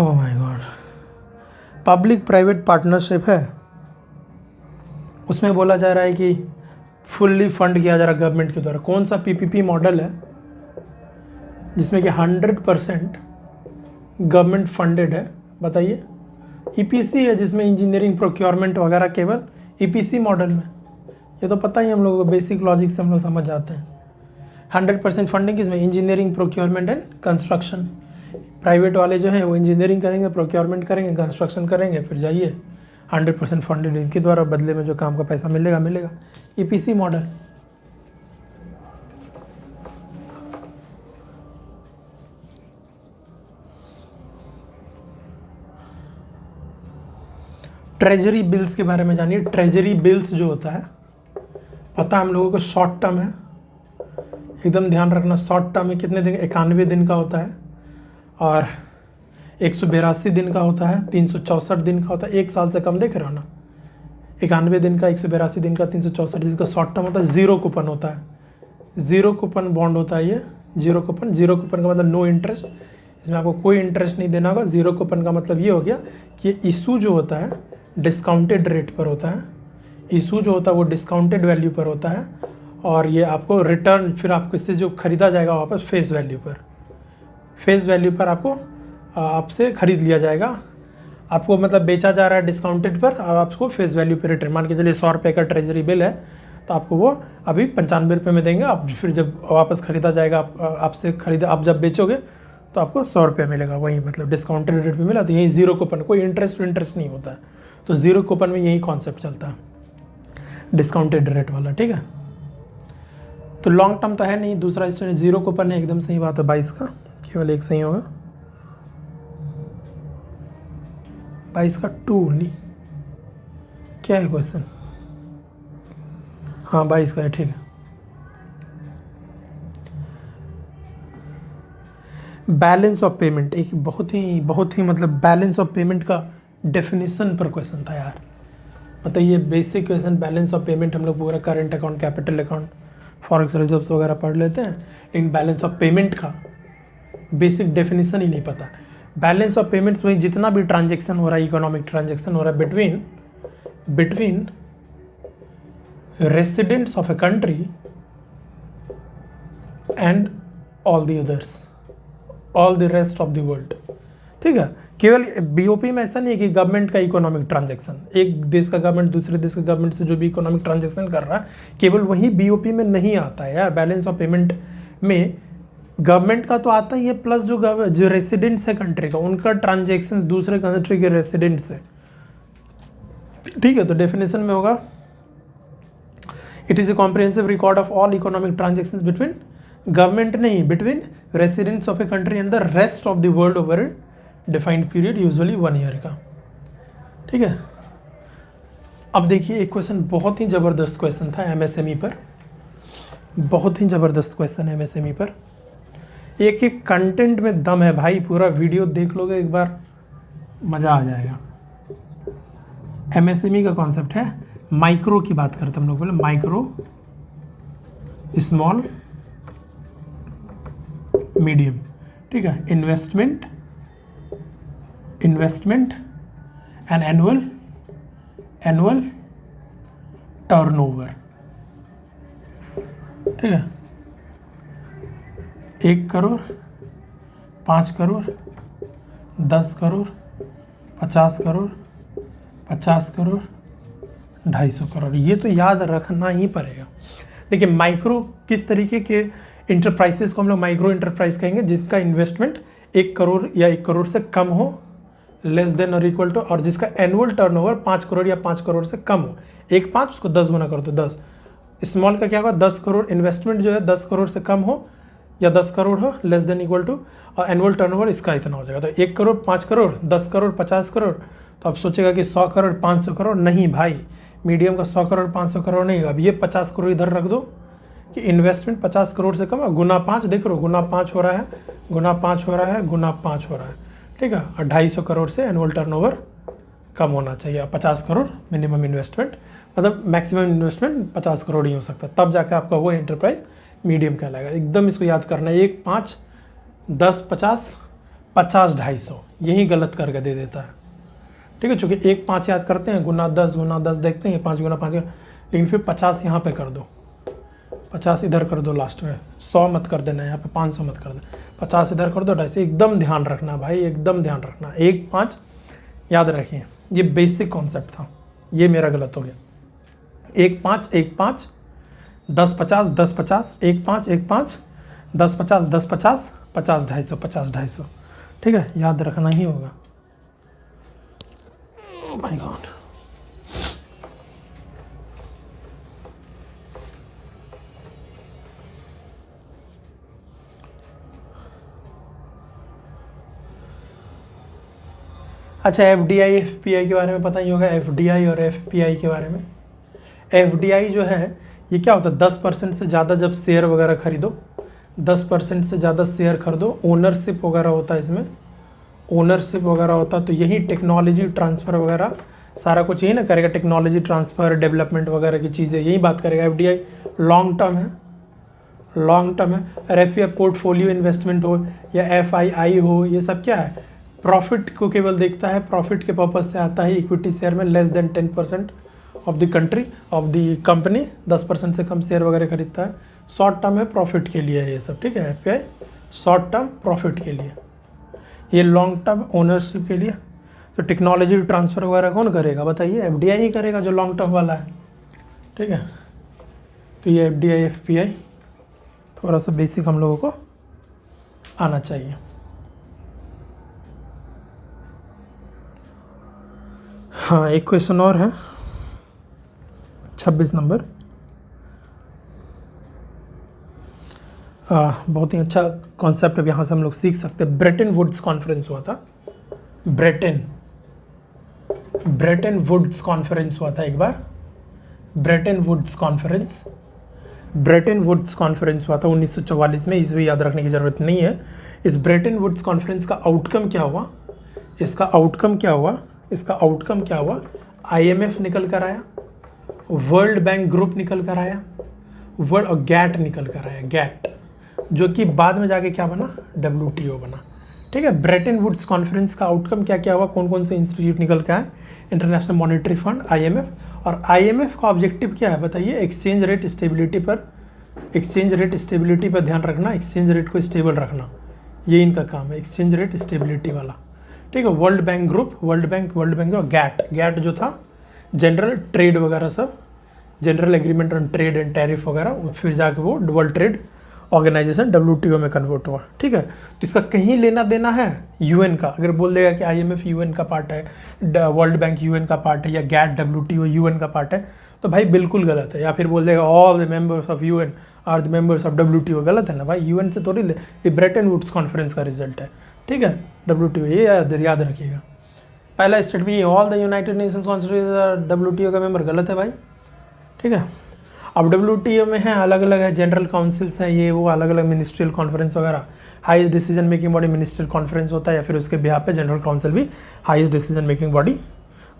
Oh my God, public private partnership है, उसमें बोला जा रहा है कि फुल्ली फंड किया जा रहा है गवर्नमेंट के द्वारा। कौन सा PPP मॉडल है जिसमें कि 100% गवर्नमेंट फंडेड है, बताइए। EPC है जिसमें इंजीनियरिंग प्रोक्योरमेंट वगैरह केवल EPC मॉडल में, ये तो पता ही हम लोगों को, बेसिक लॉजिक से हम लोग समझ जाते हैं। 100% फंडिंग किसमें, engineering procurement and construction. Private वाले जो हैं वो इंजीनियरिंग करेंगे, प्रोक्योरमेंट करेंगे, कंस्ट्रक्शन करेंगे, फिर जाइए 100% फंडेड, इनके द्वारा बदले में जो काम का पैसा मिलेगा। EPC model. ट्रेजरी बिल्स के बारे में जानिए। ट्रेजरी बिल्स जो होता है, पता हम लोगों को शॉर्ट टर्म है, एकदम ध्यान रखना, शॉर्ट टर्म में कितने दिन, 91 दिन का होता है, और 182 दिन का होता है, 364 दिन का होता है, एक साल से कम, देख रहे हो ना, 91 दिन का, 182 दिन का, 364 दिन का शॉर्ट टर्म होता है। जीरो कूपन होता है, जीरो कूपन बॉन्ड होता है ये, जीरो कूपन का मतलब नो इंटरेस्ट, इसमें आपको कोई इंटरेस्ट नहीं देना होगा। जीरो कूपन का मतलब ये हो गया कि ये इशू जो होता है डिस्काउंटेड रेट पर होता है, इशू जो होता है वो डिस्काउंटेड वैल्यू पर होता है, और ये आपको रिटर्न फिर आपको इससे जो खरीदा जाएगा वापस फेस वैल्यू पर आपको आपसे खरीद लिया जाएगा। आपको मतलब बेचा जा रहा है डिस्काउंटेड पर, और आपको फेस वैल्यू पर रिटर्न, मान के चलिए 100 रुपये का ट्रेजरी बिल है, तो आपको वो अभी 95 रुपये में देंगे, आप फिर जब वापस खरीदा जाएगा आप जब बेचोगे तो आपको 100 रुपये मिलेगा, वही मतलब डिस्काउंटेड रेट पे मिला। तो यही जीरो कूपन, कोई इंटरेस्ट नहीं होता है, तो जीरो कूपन में यही कॉन्सेप्ट चलता है, डिस्काउंटेड रेट वाला, ठीक है। तो लॉन्ग टर्म तो है नहीं, दूसरा स्टूडेंट जीरो कूपन है, एकदम सही बात है 22 का, केवल एक सही होगा, 22 का 2 ओनली। क्या है क्वेश्चन, हाँ 22 का है, ठीक है। बैलेंस ऑफ पेमेंट एक बहुत ही मतलब बैलेंस ऑफ पेमेंट का डेफिनेशन पर क्वेश्चन था यार, बताइए। Basic question balance of payment हम लोग पूरा current account, capital account, forex reserves वगैरह पढ़ लेते हैं, लेकिन बैलेंस ऑफ पेमेंट का बेसिक डेफिनेशन ही नहीं पता। बैलेंस ऑफ पेमेंट्स में जितना भी ट्रांजेक्शन हो रहा है, इकोनॉमिक ट्रांजेक्शन हो रहा है between residents of a country and all the others, all the rest of the world, ठीक है। केवल BOP में ऐसा नहीं है कि गवर्नमेंट का इकोनॉमिक ट्रांजैक्शन, एक देश का गवर्नमेंट दूसरे देश का गवर्नमेंट से जो भी इकोनॉमिक ट्रांजैक्शन कर रहा है, केवल वही BOP में नहीं आता है यार। बैलेंस ऑफ पेमेंट में गवर्नमेंट का तो आता ही है, प्लस जो रेसिडेंट्स है कंट्री का, उनका ट्रांजैक्शन दूसरे कंट्री के रेसिडेंट से, ठीक है। तो डेफिनेशन में होगा, it is a comprehensive record of all economic transactions between government नहीं, between residents of a country and the rest of the world over defined period, usually 1 year का, ठीक है। अब देखिए एक क्वेश्चन बहुत ही ज़बरदस्त क्वेश्चन था MSME पर, बहुत ही ज़बरदस्त क्वेश्चन है MSME पर। एक एक कंटेंट में दम है भाई, पूरा वीडियो देख लोगे एक बार मज़ा आ जाएगा। MSME का कॉन्सेप्ट है, माइक्रो की बात करते हम लोग, बोले माइक्रो, स्मॉल, मीडियम, ठीक है। इन्वेस्टमेंट एंड एनुअल टर्नओवर, ठीक है। 1 करोड़, 5 करोड़, 10 करोड़, 50 करोड़, 50 करोड़, 250 करोड़, ये तो याद रखना ही पड़ेगा। देखिए माइक्रो किस तरीके के इंटरप्राइजेस को हम लोग माइक्रो इंटरप्राइज कहेंगे, जिसका इन्वेस्टमेंट 1 करोड़ या 1 करोड़ से कम हो, लेस देन और इक्वल टू, और जिसका एनुअल टर्नओवर 5 करोड़ या 5 करोड़ से कम हो। 1/5 उसको 10 गुना करो तो 10। स्मॉल का क्या होगा, 10 करोड़, इन्वेस्टमेंट जो है 10 करोड़ से कम हो या 10 करोड़ हो, लेस देन इक्वल टू, और एनुअल टर्नओवर इसका इतना हो जाएगा। तो 1 करोड़, 5 करोड़, 10 करोड़, 50 करोड़, तो आप सोचेगा कि 100 करोड़, 500 करोड़, नहीं भाई, मीडियम का 100 करोड़ 500 करोड़ नहीं, अब ये 50 करोड़ इधर रख दो कि इन्वेस्टमेंट 50 करोड़ से कम है, गुना 5 देख लो, गुना 5 हो रहा है, गुना 5 हो रहा है, गुना 5 हो रहा है, ठीक है। और 250 करोड़ से एनुअल टर्नओवर कम होना चाहिए, 50 करोड़ मिनिमम इन्वेस्टमेंट, मतलब मैक्सिमम इन्वेस्टमेंट 50 करोड़ ही हो सकता है, तब जाकर आपका वो एंटरप्राइज मीडियम कहलाएगा। एकदम इसको याद करना है, 1 5 10 50 50 250, यही गलत करके दे देता है, ठीक है। चूँकि 1 5 याद करते हैं, गुना 10 देखते हैं, 5 गुना 5, लेकिन फिर 50 यहाँ पे कर दो, 50 इधर कर दो लास्ट में, 100 मत कर देना, यहाँ पे 500 मत कर देना, 50 इधर कर दो, 250, एकदम ध्यान रखना भाई, एकदम ध्यान रखना। 1 5 याद रखिए, ये बेसिक कॉन्सेप्ट था, ये मेरा गलत हो गया। 1 5 1 5 10 50 10 50, 1 5 1 5 10 50 10 50 50 250 50 250, ठीक है, याद रखना ही होगा। माय गॉड, अच्छा एफडीआई एफपीआई के बारे में पता ही होगा, एफडीआई और एफपीआई के बारे में। एफडीआई जो है ये क्या होता है, 10% से ज़्यादा जब शेयर वगैरह खरीदो, 10% से ज़्यादा शेयर खरीदो, ओनरशिप वगैरह होता है इसमें, ओनरशिप वगैरह होता है, तो यही टेक्नोलॉजी ट्रांसफ़र वगैरह सारा कुछ यही ना करेगा, टेक्नोलॉजी ट्रांसफ़र डेवलपमेंट वगैरह की चीज़ें यही बात करेगा। एफडीआई लॉन्ग टर्म है, लॉन्ग टर्म है। और एफपीआई पोर्टफोलियो इन्वेस्टमेंट हो या एफआईआई हो, ये सब क्या है, प्रॉफिट को केवल देखता है, प्रॉफिट के पर्पज़ से आता है। इक्विटी शेयर में less than 10% of the country of the company, 10% से कम शेयर वगैरह खरीदता है। शॉर्ट टर्म है, प्रॉफिट के लिए है ये सब, ठीक है। एफपीआई शॉर्ट टर्म प्रॉफिट के लिए, ये लॉन्ग टर्म ओनरशिप के लिए। तो टेक्नोलॉजी ट्रांसफ़र वगैरह कौन करेगा बताइए, एफडीआई ही करेगा जो लॉन्ग टर्म वाला है, ठीक है। तो ये एफडीआई एफपीआई थोड़ा सा बेसिक हम लोगों को आना चाहिए। हाँ, एक क्वेश्चन और है, 26 नंबर। बहुत ही अच्छा कॉन्सेप्ट है, यहाँ से हम लोग सीख सकते हैं। ब्रेटन वुड्स कॉन्फ्रेंस हुआ था, ब्रेटन वुड्स कॉन्फ्रेंस हुआ था एक बार, ब्रेटन वुड्स कॉन्फ्रेंस हुआ था 1944 में। इसमें याद रखने की ज़रूरत नहीं है। इस ब्रेटन वुड्स कॉन्फ्रेंस का आउटकम क्या हुआ, इसका आउटकम क्या हुआ, आईएमएफ निकल कर आया, वर्ल्ड बैंक ग्रुप निकल कर आया, और गैट निकल कर आया, गैट, जो कि बाद में जाके क्या बना, डब्ल्यूटीओ बना, ठीक है। ब्रेटन वुड्स कॉन्फ्रेंस का आउटकम क्या हुआ, कौन कौन से इंस्टीट्यूट निकल के आए, इंटरनेशनल मॉनेटरी फंड, आईएमएफ। और आईएमएफ का ऑब्जेक्टिव क्या है बताइए, एक्सचेंज रेट स्टेबिलिटी पर ध्यान रखना, एक्सचेंज रेट को स्टेबल रखना, ये इनका काम है, एक्सचेंज रेट स्टेबिलिटी वाला, ठीक है। World bank group, world bank और गैट जो था जनरल ट्रेड वगैरह सब, general agreement on trade and tariff वगैरह, फिर जाके वो वर्ल्ड ट्रेड ऑर्गेनाइजेशन डब्ल्यूटीओ में कन्वर्ट हुआ, ठीक है। तो इसका कहीं लेना देना है यूएन का, अगर बोल देगा कि आईएमएफ यूएन का पार्ट है, वर्ल्ड बैंक यूएन का पार्ट है, या गैट डब्ल्यूटीओ यूएन का पार्ट है, तो भाई बिल्कुल गलत है। या फिर बोल देगा all the members of UN are the members of WTO, गलत है ना भाई, यूएन से थोड़ी ले, ये ब्रेटन वुड्स कॉन्फ्रेंस का रिजल्ट है, ठीक है। डब्ल्यूटीओ ये याद रखिएगा, पहला statement all the United Nations constitution WTO का मेंबर, गलत है भाई, ठीक है। अब डब्ल्यूटीओ में है अलग अलग है, जनरल काउंसिल्स हैं, ये वो अलग अलग मिनिस्ट्रियल कॉन्फ्रेंस वगैरह, highest decision making body ministerial conference होता है, या फिर उसके बिहाफ पे जनरल काउंसिल भी हाईएस्ट डिसीजन मेकिंग बॉडी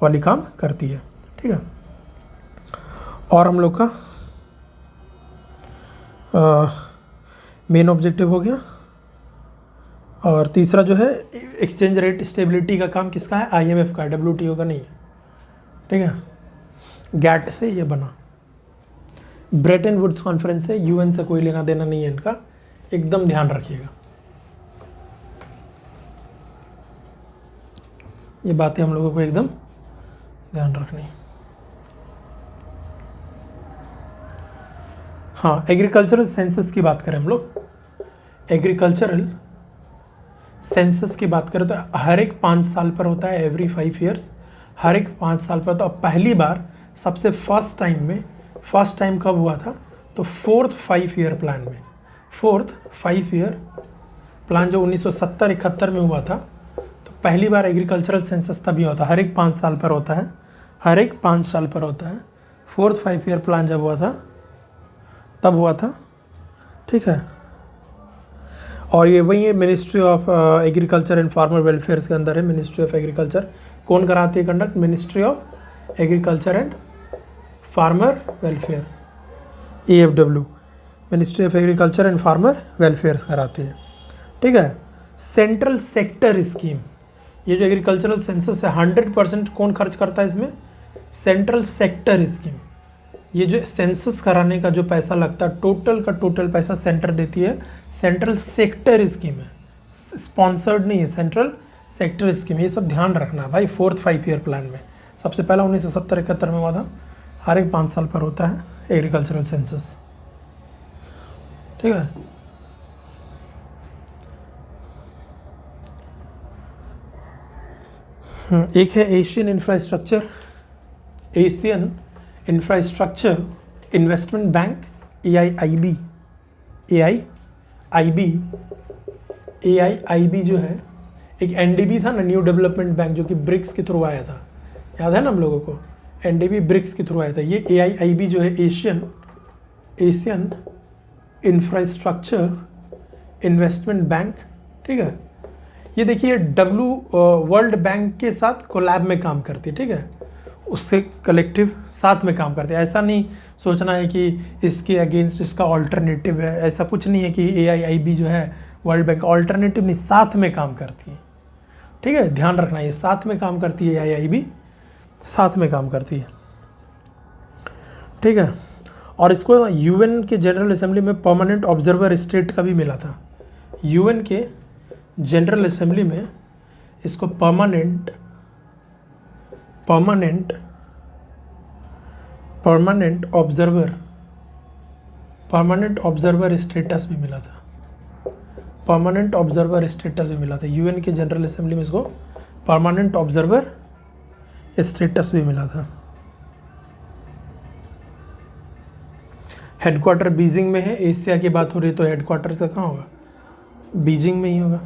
वाली काम करती है, ठीक है। और हम लोग का मेन ऑब्जेक्टिव हो गया। और तीसरा जो है एक्सचेंज रेट स्टेबिलिटी का काम किसका है, आईएमएफ का, डब्ल्यूटीओ का नहीं है, ठीक है। गैट से ये बना, ब्रेटन वुड्स कॉन्फ्रेंस से, यूएन से कोई लेना देना नहीं है इनका, एकदम ध्यान रखिएगा, ये बातें हम लोगों को एकदम ध्यान रखनी। हाँ, एग्रीकल्चरल सेंसस की बात करें हम लोग, एग्रीकल्चरल सेंसस की बात करें तो हर एक 5 साल पर होता है, एवरी 5 ईयर्स, हर एक 5 साल पर। तो अब पहली बार सबसे फर्स्ट टाइम कब हुआ था, तो 4th 5 ईयर प्लान में, 4th 5 ईयर प्लान जो 1970-71 में हुआ था, तो पहली बार एग्रीकल्चरल सेंसस तभी होता है, हर एक 5 साल पर होता है, हर एक 5 साल पर होता है। 4th 5 ईयर प्लान जब हुआ था तब हुआ था, ठीक है। और ये वही है ministry of agriculture and farmer welfare के अंदर है। मिनिस्ट्री ऑफ एग्रीकल्चर कौन कराती है conduct? Ministry of agriculture and farmer welfare, EFW, ministry of agriculture and farmer welfare कराती है, ठीक है। सेंट्रल सेक्टर स्कीम, ये जो एग्रीकल्चरल सेंसस है 100% कौन खर्च करता है इसमें? Central sector scheme. ये जो सेंसस कराने का जो पैसा लगता है टोटल का टोटल पैसा सेंटर देती है, सेंट्रल सेक्टर स्कीम है, स्पॉन्सर्ड नहीं है, सेंट्रल सेक्टर स्कीम। ये सब ध्यान रखना भाई 4th 5 ईयर प्लान में। सबसे पहला 1970-71 में हुआ था, हर एक 5 साल पर होता है एग्रीकल्चरल सेंसस, ठीक है। एक है Asian infrastructure investment bank, AIIB जो है। एक NDB था ना, न्यू डेवलपमेंट बैंक, जो कि ब्रिक्स के थ्रू आया था, याद है ना हम लोगों को? NDB ब्रिक्स के थ्रू आया था। ये AIIB जो है एशियन इंफ्रास्ट्रक्चर इन्वेस्टमेंट बैंक, ठीक है। ये देखिए वर्ल्ड बैंक के साथ कोलैब में काम करती है, ठीक है, उससे कलेक्टिव साथ में काम करते हैं। ऐसा नहीं सोचना है कि इसके अगेंस्ट इसका ऑल्टरनेटिव है, ऐसा कुछ नहीं है कि AIIB जो है वर्ल्ड बैंक ऑल्टरनेटिव नहीं, साथ में काम करती है, ठीक है। ध्यान रखना, ये साथ में काम करती है, AIIB साथ में काम करती है, ठीक है। और इसको UN के जनरल असेंबली में परमानेंट ऑब्जर्वर स्टेट का भी मिला था। UN के जनरल असेंबली में इसको परमानेंट ऑब्जर्वर स्टेटस भी मिला था। परमानेंट ऑब्जर्वर स्टेटस भी मिला था UN के जनरल असेंबली में, इसको परमानेंट ऑब्जर्वर स्टेटस भी मिला था। हेडक्वार्टर बीजिंग में है। एशिया की बात हो रही है तो हेडक्वार्टर का कहाँ होगा? बीजिंग में ही होगा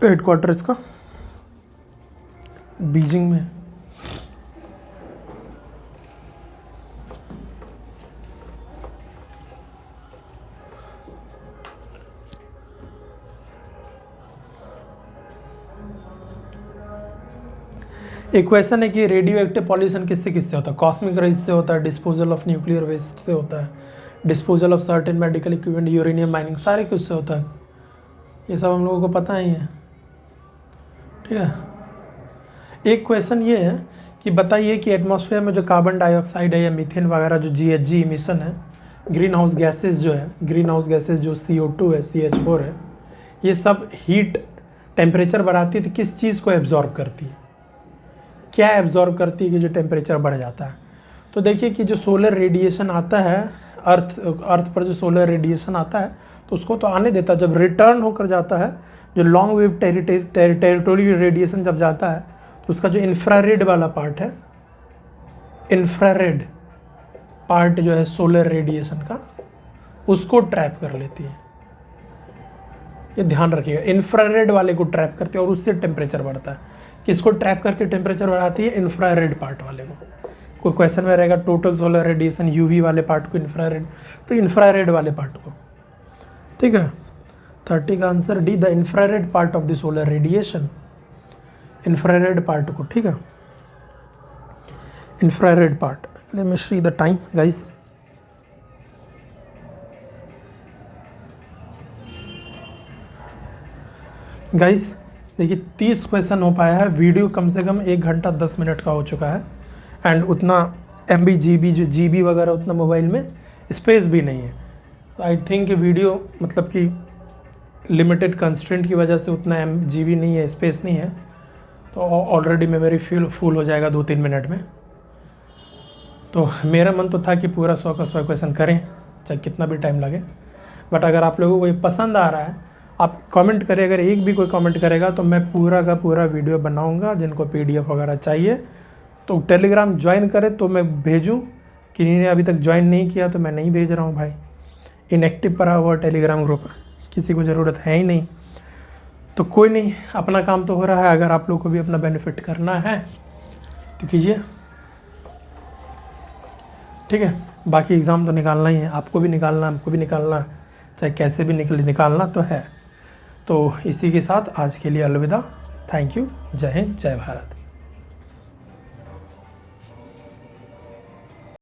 हेडक्वार्टर इसका, बीजिंग में। एक क्वेश्चन है कि रेडियो एक्टिव पॉल्यूशन किससे किससे होता है? कॉस्मिक रेज से होता है, डिस्पोजल ऑफ न्यूक्लियर वेस्ट से होता है, disposal of certain medical equipment, uranium mining, सारे कुछ से होता है। ये सब हम लोगों को पता ही है, ठीक है। एक क्वेश्चन ये है कि बताइए कि एटमॉस्फेयर में जो कार्बन डाइऑक्साइड है या मीथेन वगैरह जो GHG इमिशन है, ग्रीन हाउस गैसेज जो है, ग्रीन हाउस गैसेज जो CO2 है, CH4 है, ये सब हीट टेम्परेचर बढ़ाती है तो किस चीज़ को एब्जॉर्ब करती है? क्या एब्जॉर्ब करती है कि जो टेम्परेचर बढ़ जाता है? तो देखिए कि जो सोलर रेडिएशन आता है अर्थ पर, जो सोलर रेडिएशन आता है तो उसको तो आने देता है, जब रिटर्न होकर जाता है, जो लॉन्ग वेव टेरिटोरियल रेडिएशन जब जाता है तो उसका जो इंफ्रारेड वाला पार्ट है, इंफ्रारेड पार्ट जो है सोलर रेडिएशन का, उसको ट्रैप कर लेती है। ये ध्यान रखिएगा, इंफ्रारेड वाले को ट्रैप करती है और उससे टेम्परेचर बढ़ता है। किसको ट्रैप करके टेम्परेचर बढ़ाती है? इंफ्रारेड पार्ट वाले को। कोई क्वेश्चन में रहेगा टोटल सोलर रेडिएशन, UV वाले पार्ट को इंफ्रारेड, तो इंफ्रारेड वाले पार्ट को, ठीक है। 30 का answer D, the infrared part of the solar radiation, infrared part को, ठीक है, infrared part. Let me see the time guys. Guys देखिए 30 क्वेश्चन हो पाया है। वीडियो कम से कम 1 घंटा 10 मिनट का हो चुका है एंड उतना MB GB जो GB वगैरह उतना मोबाइल में स्पेस भी नहीं है। तो आई थिंक वीडियो मतलब कि लिमिटेड कंस्ट्रेंट की वजह से उतना GB नहीं है, स्पेस नहीं है, तो ऑलरेडी मेमोरी फुल हो जाएगा 2-3 मिनट में। तो मेरा मन तो था कि पूरा 100 का 100 क्वेश्चन करें, चाहे कितना भी टाइम लगे। बट अगर आप लोगों को ये पसंद आ रहा है, आप कमेंट करें, अगर एक भी कोई कमेंट करेगा तो मैं पूरा का पूरा वीडियो बनाऊंगा। जिनको PDF वगैरह चाहिए तो टेलीग्राम ज्वाइन करें तो मैं भेजूं, किन्हीं ने अभी तक ज्वाइन नहीं किया तो मैं नहीं भेज रहा हूं भाई। इनएक्टिव पड़ा हुआ टेलीग्राम ग्रुप, किसी को ज़रूरत है ही नहीं। तो कोई नहीं, अपना काम तो हो रहा है। अगर आप लोग को भी अपना बेनिफिट करना है तो कीजिए। ठीक है, बाकी एग्ज़ाम तो निकालना ही है, आपको भी निकालना, हमको भी निकालना, चाहे कैसे भी निकालना तो है। तो इसी के साथ आज के लिए अलविदा। Thank you. जय हिंद, जय भारत।